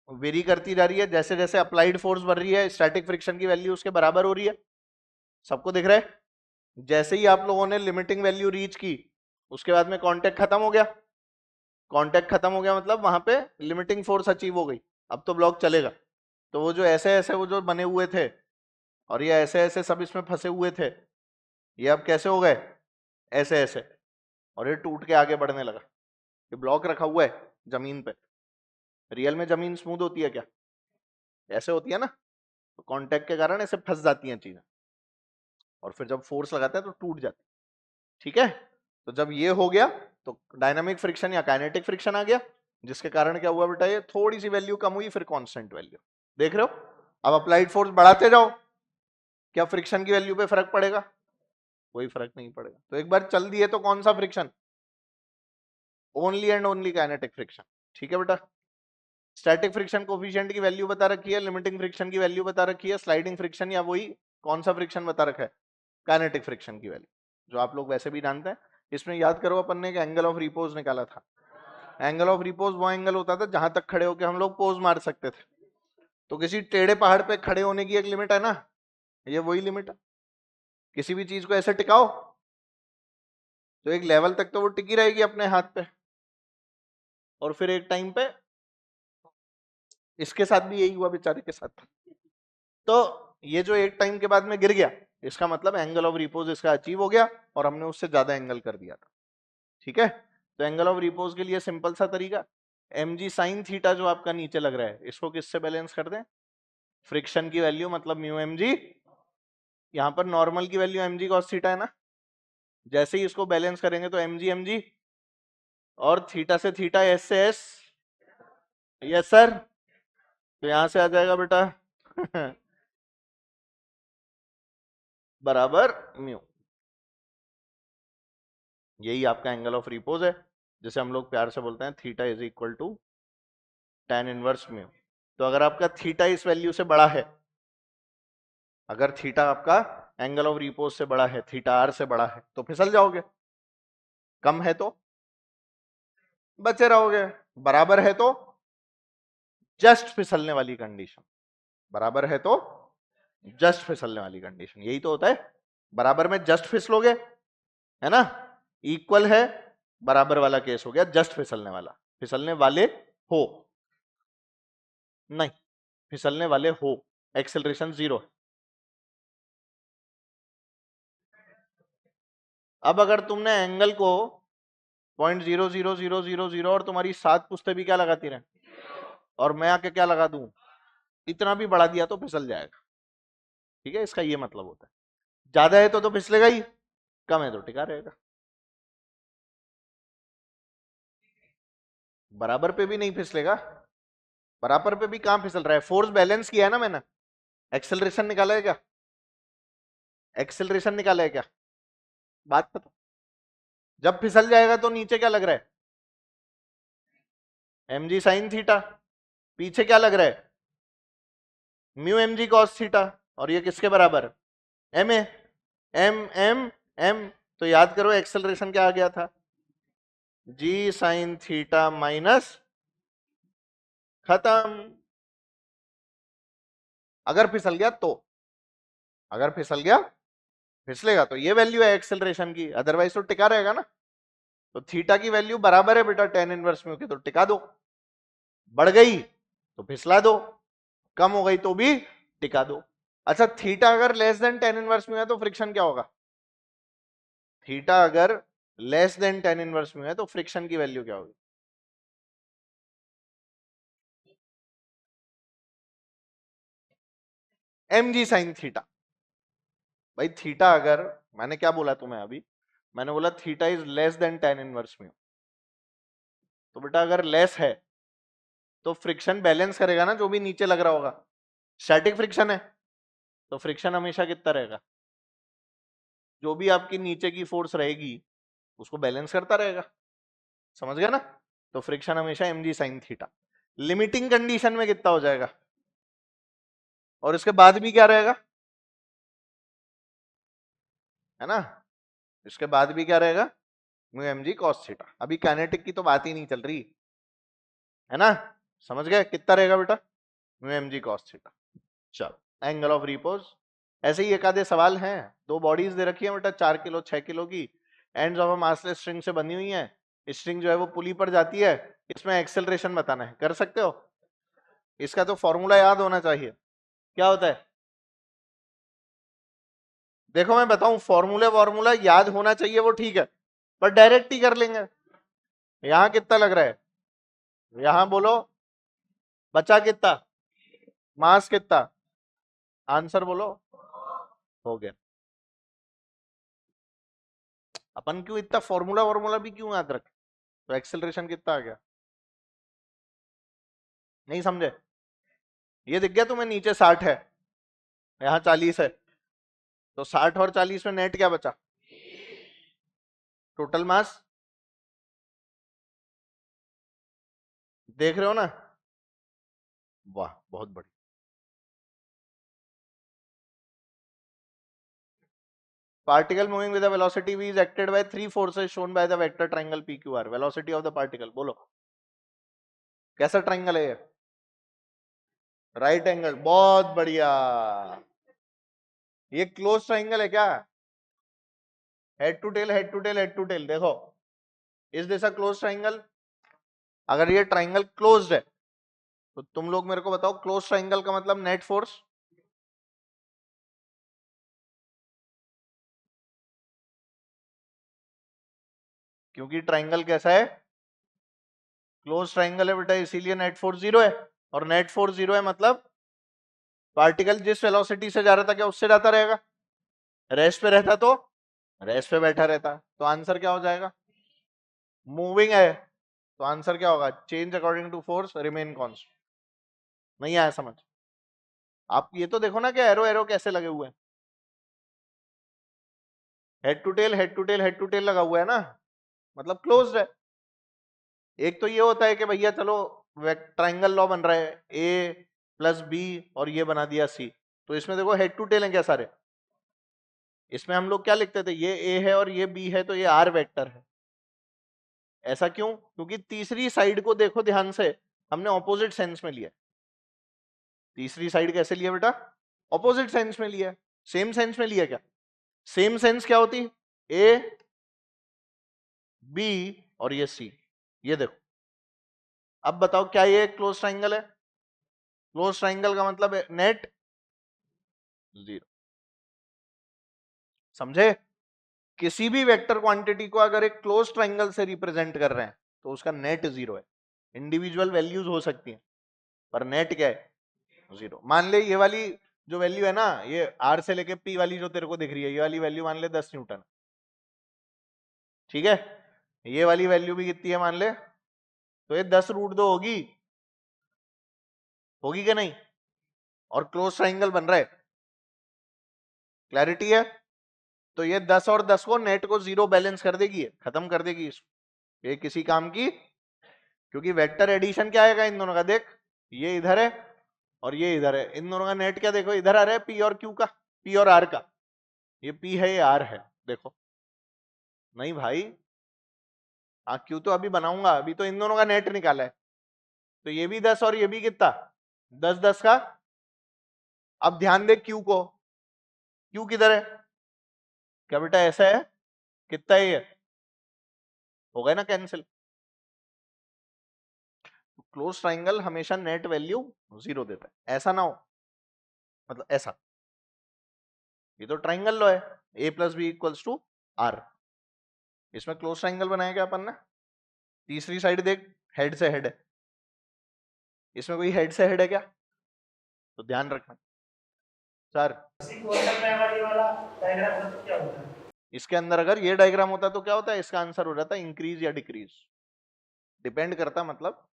वेरी करती जा रही है, जैसे जैसे अप्लाइड फोर्स बढ़ रही है स्टैटिक फ्रिक्शन की वैल्यू उसके बराबर हो रही है, सबको दिख रहा है। जैसे ही आप लोगों ने लिमिटिंग वैल्यू रीच की, उसके बाद में कांटेक्ट खत्म हो गया, कांटेक्ट खत्म हो गया मतलब वहां पे लिमिटिंग फोर्स अचीव हो गई, अब तो ब्लॉक चलेगा। तो वो जो ऐसे ऐसे वो जो बने हुए थे और ये ऐसे ऐसे सब इसमें फंसे हुए थे, ये अब कैसे हो गए, ऐसे ऐसे, और ये टूट के आगे बढ़ने लगा। ये ब्लॉक रखा हुआ है जमीन पे, रियल में जमीन स्मूथ होती है क्या, ऐसे होती है ना, तो कांटेक्ट के कारण ऐसे फंस जाती हैं चीजें, और फिर जब फोर्स लगाता है तो टूट जाती है, ठीक है। तो जब ये हो गया तो डायनामिक फ्रिक्शन या काइनेटिक फ्रिक्शन आ गया, जिसके कारण क्या हुआ बेटा, ये थोड़ी सी वैल्यू कम हुई, फिर कांस्टेंट वैल्यू, देख रहे हो। अब अप्लाइड फोर्स बढ़ाते जाओ, क्या फ्रिक्शन की वैल्यू पे फर्क पड़ेगा, कोई फर्क नहीं पड़ेगा। तो एक बार चल दिए तो कौन सा friction, only and only kinetic friction, ठीक है बेटा। स्टैटिक फ्रिक्शन कोफिशिएंट की वैल्यू बता रखी है, लिमिटिंग फ्रिक्शन की वैल्यू बता रखी है, स्लाइडिंग फ्रिक्शन या वही कौन सा फ्रिक्शन बता रखा है, काइनेटिक फ्रिक्शन की वैल्यू, जो आप लोग वैसे भी जानते हैं। इसमें याद करो अपन ने एंगल ऑफ रिपोज निकाला था, एंगल ऑफ रिपोज वो एंगल होता था जहां तक खड़े होकर हम लोग पोज मार सकते थे। तो किसी टेढ़े पहाड़ पे खड़े होने की एक लिमिट है ना, ये वही लिमिट है। किसी भी चीज को ऐसे टिकाओ तो एक लेवल तक तो वो टिकी रहेगी अपने हाथ पे, और फिर एक टाइम पे, इसके साथ भी यही हुआ बेचारे के साथ। तो ये जो एक टाइम के बाद में गिर गया, इसका मतलब एंगल ऑफ रिपोज इसका अचीव हो गया, और हमने उससे ज्यादा एंगल कर दिया था, ठीक है। तो एंगल ऑफ रिपोज के लिए सिंपल सा तरीका, एम जी साइन थीटा जो आपका नीचे लग रहा है, इसको किससे बैलेंस कर दें, फ्रिक्शन की वैल्यू मतलब म्यू एम जी, यहाँ पर नॉर्मल की value M G cos theta है ना, जैसे ही इसको बैलेंस करेंगे तो एम जी और थीटा से थीटा, एस से एस, यस सर। तो यहां से आ जाएगा बेटा बराबर म्यू, यही आपका एंगल ऑफ रिपोज है, जिसे हम लोग प्यार से बोलते हैं theta is equal to tan inverse mu. तो अगर आपका थीटा इस वैल्यू से बड़ा है, अगर थीटा आपका एंगल ऑफ रिपोज से बड़ा है, थीटा आर से बड़ा है, तो फिसल जाओगे। कम है तो बचे रहोगे, बराबर है तो जस्ट फिसलने वाली कंडीशन, बराबर है तो जस्ट फिसलने वाली कंडीशन, यही तो होता है। बराबर में जस्ट फिसलोगे, है ना, इक्वल है, बराबर वाला केस हो गया जस्ट फिसलने वाला। फिसलने वाले हो, नहीं, फिसलने वाले हो, एक्सेलरेशन 0 है। अब अगर तुमने एंगल को 0.00000 और तुम्हारी 7 पुश्ते भी क्या लगाती रहे, और मैं आके क्या लगा दूं, इतना भी बढ़ा दिया तो फिसल जाएगा। ठीक है, इसका ये मतलब होता है, ज्यादा है तो फिसलेगा ही, कम है तो टिका रहेगा। बराबर पे भी नहीं फिसलेगा, बराबर पे भी कहां फिसल रहा है, फोर्स बैलेंस किया है ना मैंने, एक्सेलरेशन निकाला है क्या, एक्सेलरेशन निकाला है क्या, बात पता। जब फिसल जाएगा तो नीचे क्या लग रहा है, mg साइन थीटा, पीछे क्या लग रहा है, म्यू mg कॉस थीटा, और ये किसके बराबर, M A, M M M, तो याद करो एक्सेलरेशन क्या आ गया था, जी साइन थीटा माइनस, खत्म। अगर फिसल गया तो, अगर फिसल गया, फिसलेगा तो ये वैल्यू है एक्सेलरेशन की, अदरवाइज तो टिका रहेगा ना। तो थीटा की वैल्यू बराबर है बेटा टेन इनवर्स म्यू की, तो टिका दो, बढ़ गई तो फिसला दो, कम हो गई तो भी टिका दो। अच्छा, थीटा अगर less than tan inverse mu है तो फ्रिक्शन क्या होगा, थीटा अगर less than tan inverse mu है तो फ्रिक्शन की वैल्यू क्या होगी, mg साइन थीटा। भाई थीटा अगर, मैंने क्या बोला तुम्हें अभी, मैंने बोला theta is less then tan inverse mu, तो बेटा अगर लेस है तो फ्रिक्शन बैलेंस करेगा ना जो भी नीचे लग रहा होगा, स्टैटिक फ्रिक्शन है तो फ्रिक्शन हमेशा कितना रहेगा, जो भी आपकी नीचे की फोर्स रहेगी उसको बैलेंस करता रहेगा, समझ गया ना। तो फ्रिक्शन हमेशा mg sine theta, limiting condition में कितना हो जाएगा, और इसके बाद भी क्या रहेगा, है ना, इसके बाद भी क्या रहेगा, म्यू mg cos थीटा। अभी काइनेटिक की तो बात ही नहीं चल रही, है ना, समझ गए कितना रहेगा बेटा, म्यू mg cos थीटा। चलो, एंगल ऑफ रिपोज, ऐसे ही एक आधे सवाल हैं, दो बॉडीज दे रखी है बेटा 4 किलो 6 किलो की, ends of a massless string से बनी हुई है, स्ट्रिंग जो है वो पुली पर जाती है, इसमें एक्सेलरेशन बताना है, कर सकते हो, इसका तो फॉर्मूला याद होना चाहिए, क्या होता है, देखो मैं बताऊं, फॉर्मूले फॉर्मूला याद होना चाहिए वो ठीक है, पर डायरेक्ट ही कर लेंगे। यहां कितना लग रहा है, यहां बोलो, बचा कितना, मास कितना, आंसर बोलो, हो गया। अपन क्यों इतना फॉर्मूला फॉर्मूला भी क्यों याद रख, तो एक्सेलरेशन कितना आ गया, नहीं समझे, ये दिख गया तुम्हें, नीचे 60 है, यहाँ 40 है, तो 60 और 40 में नेट क्या बचा, टोटल मास, देख रहे हो ना, वाह बहुत बढ़िया। Particle moving with a velocity v is acted by three forces shown by the vector triangle pqr, velocity of the particle, बोलो कैसा ट्राइंगल है ये, राइट एंगल, बहुत बढ़िया, ये क्लोज ट्राइंगल है क्या, head to tail head to tail head to tail, देखो इस दिस अ क्लोज ट्राइंगल, अगर ये ट्राइंगल क्लोज्ड है तो तुम लोग मेरे को बताओ क्लोज ट्राइंगल का मतलब नेट फोर्स, क्योंकि ट्राइंगल कैसा है, क्लोज ट्राइंगल है बेटा, इसीलिए नेट फोर्स 0 है, और नेट फोर्स 0 है मतलब पार्टिकल जिस वेलोसिटी से जा रहा था क्या उससे जाता रहेगा, रेस्ट पे रहता तो रेस्ट पे बैठा रहता, तो आंसर क्या हो जाएगा, मूविंग है तो आंसर क्या होगा, change according to force remain constant. नहीं आया समझ, आप ये तो देखो ना कि एरो एरो कैसे लगे हुए हैं, head to tail head to tail head to tail लगा हुआ है ना, मतलब क्लोज्ड है। एक तो ये होता है कि भैया चलो ट्राइंगल लॉ बन रहा है, ए प्लस बी और ये बना दिया सी, तो इसमें देखो हेड टू टेल है क्या सारे, इसमें हम लोग क्या लिखते थे, ये ए है और ये बी है तो ये आर वेक्टर है। ऐसा क्यों? क्योंकि तीसरी साइड को देखो ध्यान से, हमने ऑपोजिट सेंस में लिया। तीसरी साइड कैसे लिया बेटा? ऑपोजिट सेंस में लिया। सेम सेंस में लिया क्या? सेम सेंस क्या होती? ए बी और ये सी। ये देखो, अब बताओ क्या ये क्लोज ट्राइंगल है? क्लोज ट्राइंगल का मतलब है नेट जीरो। समझे? किसी भी वेक्टर क्वांटिटी को अगर एक क्लोज ट्राइंगल से रिप्रेजेंट कर रहे हैं तो उसका नेट जीरो है। इंडिविजुअल वैल्यूज हो सकती हैं पर नेट क्या है? जीरो। मान ले ये वाली जो वैल्यू है ना, ये आर से लेके पी वाली जो तेरे को दिख रही है, ये वाली वैल्यू मान ले 10 न्यूटन। ठीक है, ये वाली वैल्यू भी कितनी है मान ले, तो ये 10√2 होगी। होगी क्या नहीं? और क्लोज ट्राइंगल बन रहा है। क्लैरिटी है? तो ये 10 और 10 को नेट को जीरो बैलेंस कर देगी, खत्म कर देगी इसको। ये किसी काम की, क्योंकि वेक्टर एडिशन क्या आएगा इन दोनों का, देख ये इधर है और ये इधर है, इन दोनों का नेट क्या देखो इधर आ रहा है, पी और क्यू का, पी और आर का। ये पी है ये आर है, देखो। नहीं भाई, हाँ क्यू तो अभी बनाऊंगा, अभी तो इन दोनों का नेट निकाला है। तो ये भी 10 और ये भी कितना, 10 का। अब ध्यान दे क्यू को, क्यू किधर है? क्या बेटा ऐसा है? कितना है ये? हो गया ना कैंसिल। क्लोज ट्राइंगल हमेशा नेट वैल्यू जीरो देता है। ऐसा ना हो, मतलब ऐसा, ये तो ट्राइंगल लो है, a plus B equals to R. इसमें क्लोज ट्राइंगल बनाया क्या अपन ने? तीसरी साइड देख, हेड से हेड है। इसमें कोई हेड से हेड है क्या? तो ध्यान रखना सर। इसके अंदर अगर ये डायग्राम होता तो क्या होता है? इसका आंसर हो जाता है इंक्रीज या डिक्रीज। डिपेंड करता मतलब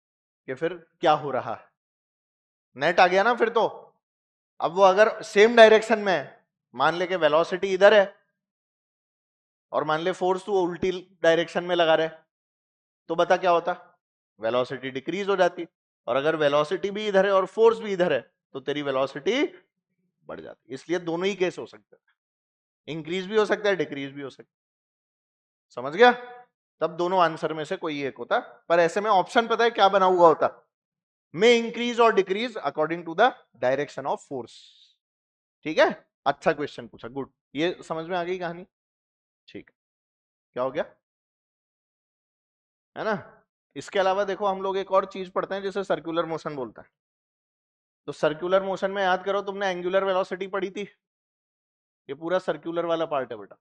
कि फिर क्या हो रहा है। नेट आ गया ना फिर तो। अब वो अगर सेम डायरेक्शन में है, मान ले कि वेलोसिटी इधर है और मान ले फोर्स तू उल्टी डायरेक्शन में लगा रहे, तो बता क्या होता? वेलोसिटी डिक्रीज हो जाती। और अगर वेलोसिटी भी इधर है और फोर्स भी इधर है तो तेरी वेलोसिटी बढ़ जाती। इसलिए दोनों ही केस हो सकते हैं, इंक्रीज भी हो सकता है डिक्रीज भी हो सकता है। समझ गया? तब दोनों आंसर में से कोई एक होता, पर ऐसे में ऑप्शन पता है क्या बना हुआ होता? मे इंक्रीज और decrease according to the direction of force. ठीक है, अच्छा क्वेश्चन पूछा, गुड। ये समझ में आ गई कहानी? ठीक। क्या हो गया, है ना? इसके अलावा देखो हम लोग एक और चीज पढ़ते हैं जिसे सर्कुलर मोशन बोलता है। तो सर्कुलर मोशन में याद करो, तुमने एंगुलर वेलोसिटी पढ़ी थी, ये पूरा सर्कुलर वाला पार्ट है बेटा।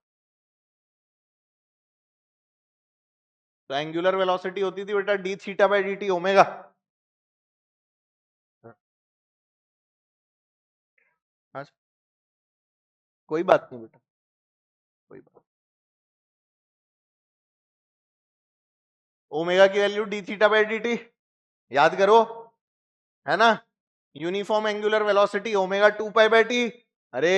तो एंगुलर वेलोसिटी होती थी बेटा D theta by D T omega. अच्छा, कोई बात नहीं बेटा, कोई बात। ओमेगा की value D theta by D T, याद करो, है ना? Uniform angular velocity omega 2 pi by T. अरे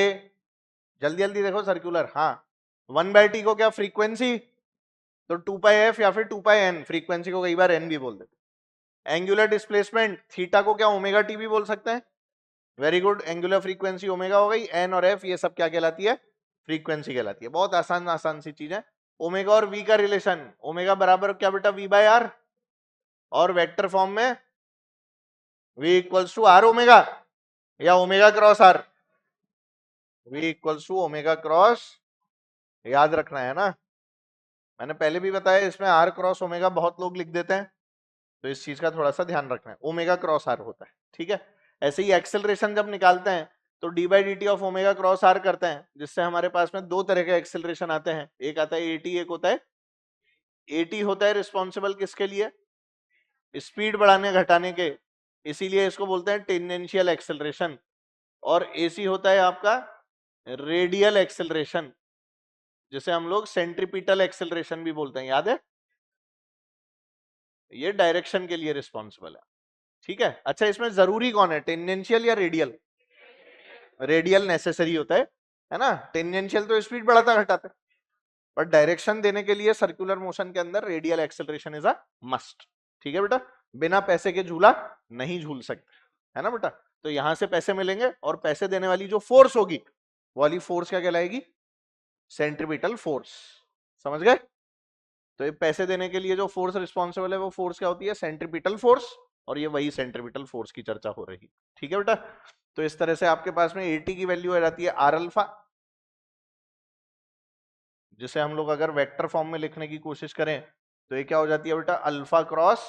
जल्दी जल्दी देखो सर्कुलर, हाँ 1/t को क्या फ्रीक्वेंसी, तो 2 पाई एफ या फिर 2 पाई एन, फ्रीक्वेंसी को कई बार एन भी बोल देते। एंगुलर डिस्प्लेसमेंट थीटा को क्या ओमेगा टी भी बोल सकते हैं। Very good, angular frequency omega हो गई, एन और एफ ये सब क्या कहलाती है? फ्रीक्वेंसी कहलाती है। बहुत आसान आसान सी चीज है। ओमेगा और वी का रिलेशन, ओमेगा बराबर क्या बेटा? वी बाय आर, और वेक्टर फॉर्म में V equals to R omega या omega cross R. V equals to omega cross, याद रखना है ना, मैंने पहले भी बताया इसमें आर क्रॉस ओमेगा बहुत लोग लिख देते हैं, तो इस चीज का थोड़ा सा ध्यान रखना है, ओमेगा क्रॉस आर होता है। ठीक है, ऐसे ही एक्सेलरेशन जब निकालते हैं तो D by D T of omega cross R करते हैं, जिससे हमारे पास में दो तरह के एक्सेलरेशन आते हैं, एक आता है एटी, एक होता है एटी। होता है रिस्पॉन्सिबल किसके लिए? स्पीड बढ़ाने घटाने के, इसीलिए इसको बोलते हैं टेंजेंशियल एक्सेलरेशन। और एसी होता है आपका रेडियल एक्सेलरेशन, जिसे हम लोग सेंट्रीपिटल एक्सेलरेशन भी बोलते हैं, याद है? ये डायरेक्शन के लिए रिस्पॉन्सिबल है। ठीक है, अच्छा इसमें जरूरी कौन है, टेंजेंशियल या रेडियल? रेडियल नेसेसरी होता है ना? टेंजेंशियल तो स्पीड बढ़ाता घटाता है, पर डायरेक्शन देने के लिए सर्कुलर मोशन के अंदर radial acceleration is a must. ठीक है बेटा, बिना पैसे के झूला नहीं झूल सकते, है ना बेटा? तो यहां से पैसे मिलेंगे और पैसे देने वाली जो फोर्स होगी वो वाली फोर्स क्या कहलाएगी? Centripetal force. समझ गए? तो ये पैसे देने के लिए जो फोर्स रिस्पॉन्सिबल है वो फोर्स क्या होती है? Centripetal force. और ये वही सेंट्रीपिटल फोर्स की चर्चा हो रही। ठीक है बेटा? तो इस तरह से आपके पास में एटी की वैल्यू आ जाती है आर अल्फा, जिसे हम लोग अगर वेक्टर फॉर्म में लिखने की कोशिश करें तो ये क्या हो जाती है बेटा? Alpha cross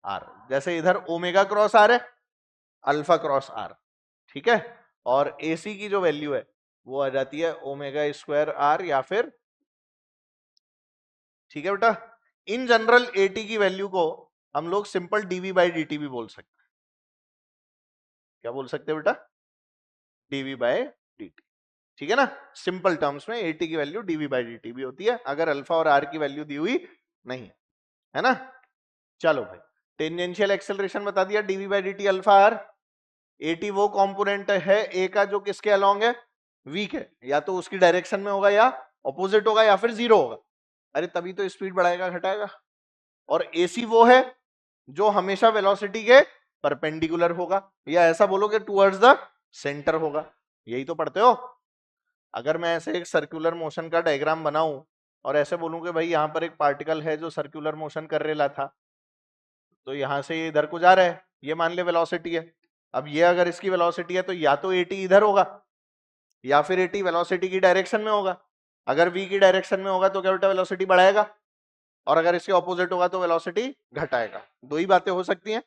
R. जैसे इधर ओमेगा क्रॉस आर है, अल्फा क्रॉस आर। ठीक है? और एसी की जो वैल्यू है वो आ जाती है ओमेगा स्क्वायर आर या फिर, ठीक है बेटा, इन जनरल एटी की वैल्यू को हम लोग सिंपल डीवी बाई डी भी बोल सकते हैं। क्या बोल सकते हैं बेटा? D V by D. ठीक है ना? सिंपल टर्म्स में एटी की वैल्यू डीवी बाई डी भी होती है अगर अल्फा और आर की वैल्यू दी हुई नहीं है ना? चलो भाई, टेंजेंशियल एक्सेलरेशन बता दिया, D V by D alpha R. A T वो कंपोनेंट है ए का जो किसके अलोंग है? वी के। या तो उसकी डायरेक्शन में होगा या ऑपोजिट होगा या फिर जीरो होगा। अरे तभी तो स्पीड बढ़ाएगा घटाएगा। और एसी वो है जो हमेशा वेलोसिटी के परपेंडिकुलर होगा, या ऐसा बोलो कि टुवर्ड्स द सेंटर होगा। यही तो पढ़ते हो। अगर मैं ऐसे एक सर्कुलर मोशन का डायग्राम बनाऊं और ऐसे बोलूं कि भाई यहां पर एक पार्टिकल है जो सर्कुलर मोशन कर रहा था, तो यहां से ये इधर को जा रहा है, ये मान ले वेलोसिटी है। अब ये अगर इसकी वेलोसिटी है तो या तो एटी इधर होगा या फिर एटी वेलोसिटी की डायरेक्शन में होगा। अगर वी की डायरेक्शन में होगा तो क्या बेटा? वेलोसिटी बढ़ाएगा। और अगर इसके ऑपोजिट होगा तो वेलोसिटी घटाएगा। दो ही बातें हो सकती हैं।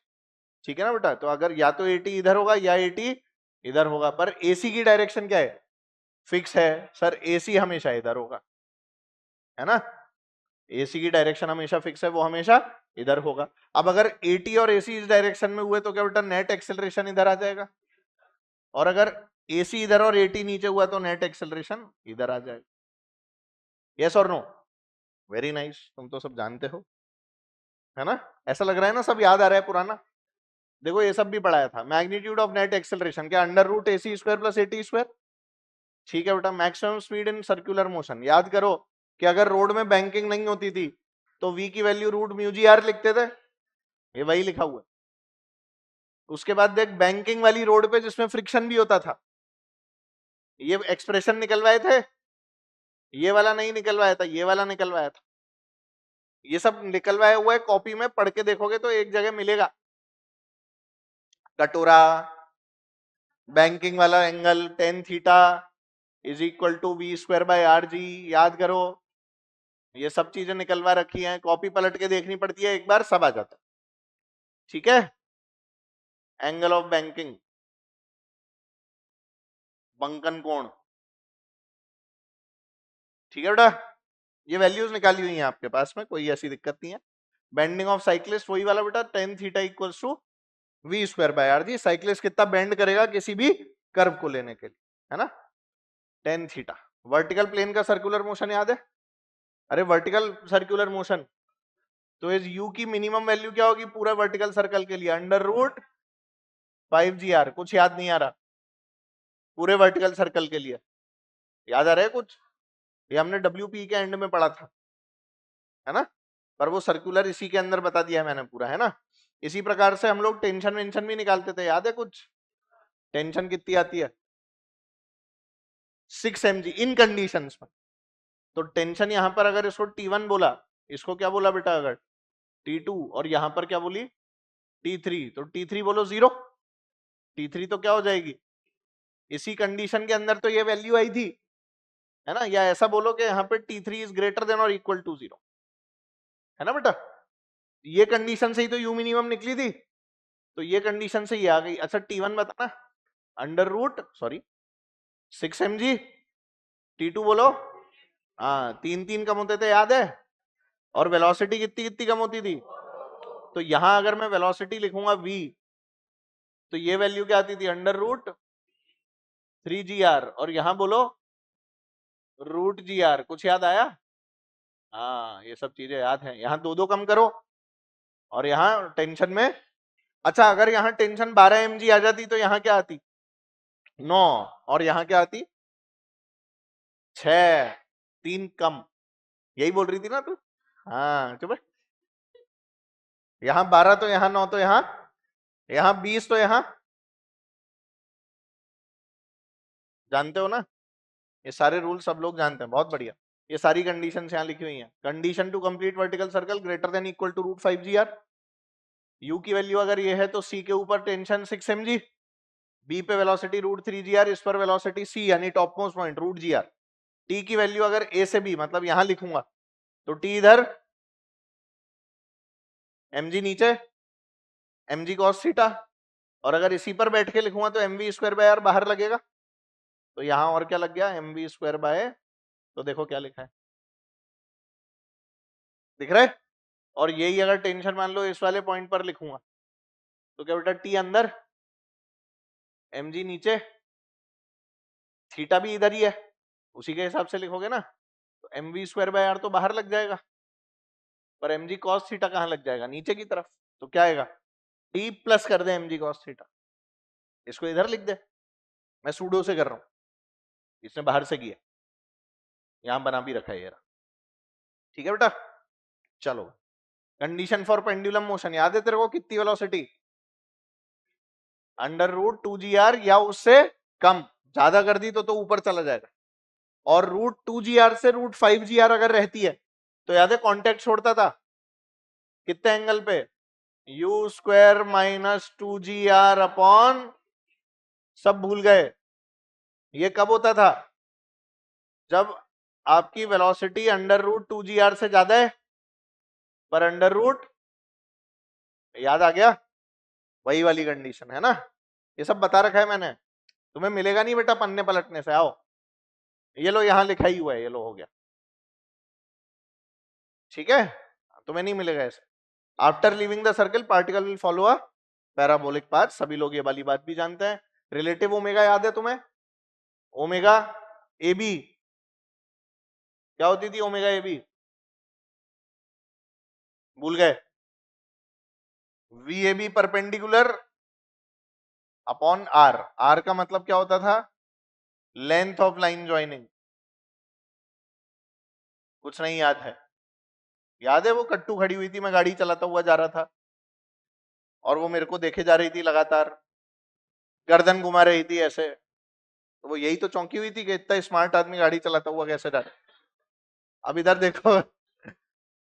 ठीक है ना बेटा? तो अगर या तो एटी इधर होगा या एटी इधर होगा, पर एसी की डायरेक्शन क्या है? फिक्स है सर, एसी हमेशा इधर होगा, है ना? एसी की डायरेक्शन हमेशा फिक्स है, वो हमेशा इधर होगा। अब अगर एटी और एसी इस डायरेक्शन में हुए तो क्या बेटा? नेट एक्सेलरेशन इधर आ जाएगा। और अगर एसी इधर और एटी नीचे हुआ तो नेट एक्सेलरेशन इधर आ जाएगा। यस और नो? वेरी नाइस, तुम तो सब जानते हो, है ना? ऐसा लग रहा है ना सब याद आ रहा है पुराना। देखो ये सब भी पढ़ाया था। मैग्नीट्यूड ऑफ नेट एक्सेलरेशन क्या? Under root A C square plus A T square. ठीक है बेटा? Maximum speed in circular motion, याद करो कि अगर रोड में बैंकिंग नहीं होती थी तो वी की value root mu G R लिखते थे। ये वही लिखा हुआ है। उसके बाद देख, बैंकिंग वाली रोड पे जिसमें फ्रिक्शन भी होता था, ये एक्सप्रेशन निकलवाए थे, ये वाला नहीं निकलवाया था, ये वाला निकलवाया था। ये सब निकलवाया हुआ है, कॉपी में पढ़ के देखोगे तो एक जगह मिलेगा। कटोरा, बैंकिंग वाला angle tan theta is equal to V square by R G. याद करो, ये सब चीजें निकलवा रखी हैं, कॉपी पलट के देखनी पड़ती है, एक बार सब आ जाता है। ठीक है? एंगल ऑफ बैंकिंग, बंकन कोण। ठीक है बेटा? ये वैल्यूज निकाली हुई हैं आपके पास में, कोई ऐसी दिक्कत नहीं है। बेंडिंग ऑफ साइक्लिस्ट वही वाला बेटा, tan theta equals to V square by R G. Cyclist कितना बेंड करेगा किसी भी कर्व को लेने के लिए, है ना? Tan theta. वर्टिकल प्लेन का सर्कुलर मोशन याद है? अरे वर्टिकल सर्कुलर मोशन, तो इस यू की मिनिमम वैल्यू क्या होगी पूरा वर्टिकल सर्कल के लिए? Under root 5 GR। कुछ याद नहीं आ रहा? पूरे वर्टिकल सर्कल के लिए याद आ रहा है कुछ? ये हमने WP के एंड में पढ़ा था, है ना? पर वो सर्कुलर इसी के अंदर बता दिया है मैंने पूरा, है ना? इसी प्रकार से हम लोग टेंशन वेंशन भी निकालते थे, याद है कुछ? टेंशन कितनी आती है? 6 mg इन कंडीशंस में। तो टेंशन यहां पर अगर इसको T1 बोला, इसको क्या बोला बेटा अगर? T2, और यहां पर क्या बोली? T3। तो T3 बोलो 0, T3 तो क्या हो जाएगी? इसी कंडीशन के अंदर तो ये वैल्यू आई थी, है ना? या ऐसा बोलो कि यहाँ पे T3 इज ग्रेटर देन और इक्वल टू 0, है ना बेटा? ये कंडीशन से ही तो यू मिनिमम निकली थी, तो ये कंडीशन से ही आ गई। अच्छा T1 बताना, under root sorry 6 mg। T2 बोलो। हाँ, 3 कम होते थे, याद है? और वेलोसिटी कितनी कितनी कम होती थी? तो यहां अगर मैं वेलोसिटी लिखूंगा v, तो ये वैल्यू क्या आती थी? Under root 3 GR। और यहां बोलो रूट GR। कुछ याद आया? हाँ, ये सब चीजें याद हैं। यहाँ दो दो कम करो, और यहाँ टेंशन में, अच्छा अगर यहाँ टेंशन 12 mg आ जाती तो यहाँ क्या आती? 9। और यहाँ क्या आती? 6। 3 कम। यही बोल रही थी ना तू? हाँ चुप। यहाँ 12 तो यहाँ 9 तो यहाँ 20 तो यहाँ, जानते हो ना? ये सारे रूल सब लोग जानते हैं, बहुत बढ़िया। ये सारी कंडीशन यहाँ लिखी हुई हैं। Condition to complete vertical circle greater than equal to √5 GR। U की वैल्यू अगर ये है तो सी के ऊपर टेंशन 6 mg, बी पे वेलोसिटी √3 GR, इस पर वेलोसिटी सी यानी top most point √GR। T की वैल्यू अगर ए से बी मतलब यहां लिखूंगा तो टी इधर, mg नीचे, mg cos थीटा, और अगर इसी पर बैठ के लिखूंगा तो mv²/r बाहर लगेगा। तो यहां और क्या लग गया, mv²/, तो देखो क्या लिखा है, दिख रहा है। और यही अगर टेंशन मान लो इस वाले पॉइंट पर लिखूंगा तो क्या बेटा, टी अंदर, mg नीचे, थीटा भी इधर ही है, उसी के हिसाब से लिखोगे ना, तो mv²/r तो बाहर लग जाएगा, पर mg cos थीटा कहां लग जाएगा, नीचे की तरफ। तो क्या आएगा, टी प्लस कर दे mg cos थीटा, इसको इधर लिख दे। मैं सूडो से कर रहा हूं, इसने बाहर से किया, यहां बना भी रखा है ये, ठीक है बेटा। चलो, कंडीशन फॉर पेंडुलम मोशन याद है तेरे को, कितनी वेलोसिटी, √2GR या उससे कम, ज्यादा कर दी तो ऊपर चला जाएगा। और √2GR से √5GR अगर रहती है तो याद है कांटेक्ट छोड़ता था कितने एंगल पे, u² - 2GR अपॉन, सब भूल गए, ये कब होता था, जब आपकी वेलोसिटी √2GR से ज्यादा है पर √ याद आ गया, वही वाली कंडीशन है ना। ये सब बता रखा है मैंने, तुम्हें मिलेगा नहीं बेटा पन्ने पलटने से, आओ ये लो यहां लिखा ही हुआ है, ये लो हो गया, ठीक है, तुम्हें नहीं मिलेगा ऐसे। After living the circle particle will follow a parabolic path, सभी लोग ये वाली बात भी जानते हैं। रिलेटिव ओमेगा याद है तुम्हें, ओमेगा ए बी क्या होती थी, ओमेगा ए बी भूल गए, V A B perpendicular upon R, R का मतलब क्या होता था, लेंथ ऑफ लाइन ज्वाइनिंग, कुछ नहीं याद है, याद है वो कट्टू खड़ी हुई थी, मैं गाड़ी चलाता हुआ जा रहा था और वो मेरे को देखे जा रही थी लगातार, गर्दन घुमा रही थी ऐसे, तो वो यही तो चौंकी हुई थी कि इतना स्मार्ट आदमी गाड़ी चलाता हुआ कैसे जा रहा है। अब इधर देखो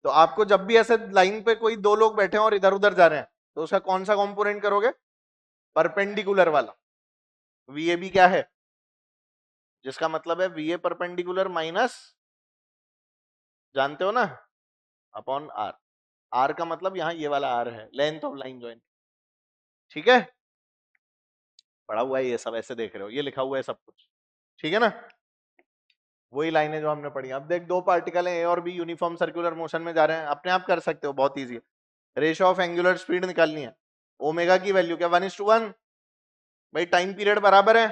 तो आपको जब भी ऐसे लाइन पे कोई दो लोग बैठे हैं और इधर उधर जा रहे हैं तो उसका कौन सा कंपोनेंट करोगे, परपेंडिकुलर वाला। वीएबी क्या है, जिसका मतलब है वीए परपेंडिकुलर माइनस, जानते हो ना, अपॉन आर, आर का मतलब यहां ये वाला आर है, लेंथ ऑफ लाइन ज्वाइन, ठीक है, पढ़ा हुआ है ये सब, ऐसे देख रहे हो ये लिखा हुआ है सब कुछ, ठीक है ना, वही लाइनें जो हमने पढ़ी। अब देख, दो पार्टिकल हैं ए और बी, यूनिफॉर्म सर्कुलर मोशन में जा रहे हैं, अपने आप कर सकते हो, बहुत ईजी है। रेशियो ऑफ एंगुलर स्पीड निकालनी है, ओमेगा की वैल्यू क्या 1:1, भाई टाइम पीरियड बराबर है,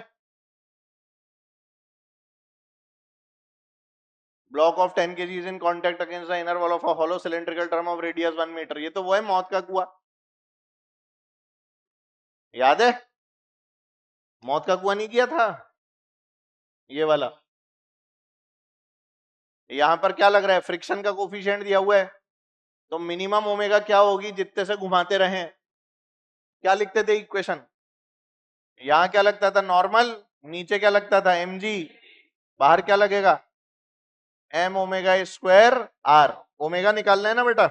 block of 10 kg is in contact against the inner wall of a hollow cylindrical drum of radius 1 metre, ये तो वो है मौत का कुआं, याद है, मौत का कुआं नहीं किया था ये वाला। यहां पर क्या लग रहा है, फ्रिक्शन का कोफिशिएंट दिया हुआ है, तो मिनिमम ओमेगा क्या होगी, जितने से घुमाते रहे, क्या लिखते थे इक्वेशन, यहां क्या लगता था नॉर्मल, नीचे क्या लगता था mg, बाहर क्या लगेगा m⍵²r, ओमेगा निकालना है ना बेटा,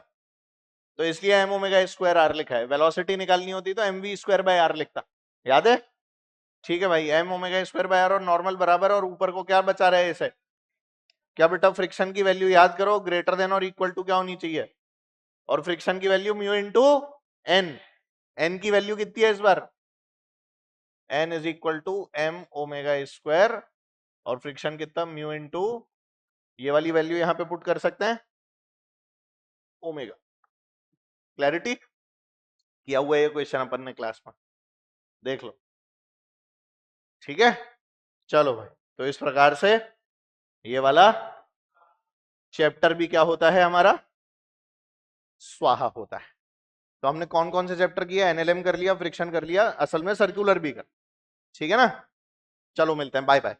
तो इसलिए m⍵²r लिखा है, वेलोसिटी निकालनी होती तो mv²/r लिखता, याद है, ठीक है भाई, m⍵²/r और नॉर्मल बराबर, और ऊपर को क्या बचा रहे इसे, क्या बेटा, फ्रिक्शन की वैल्यू याद करो, ग्रेटर देन और इक्वल टू क्या होनी चाहिए, और फ्रिक्शन की value mu into N, N की वैल्यू कितनी है इस बार, n is equal to m⍵², और फ्रिक्शन कितना, म्यू इंटू, ये वाली वैल्यू यहां पे पुट कर सकते हैं, ओमेगा। क्लैरिटी, किया हुआ है ये क्वेश्चन अपन ने क्लास में, देख लो, ठीक है। चलो भाई, तो इस प्रकार से ये वाला चैप्टर भी क्या होता है हमारा, स्वाहा होता है। तो हमने कौन कौन से चैप्टर किया, एनएलएम कर लिया, फ्रिक्शन कर लिया, असल में सर्कुलर भी कर, ठीक है ना। चलो मिलते हैं, बाय बाय।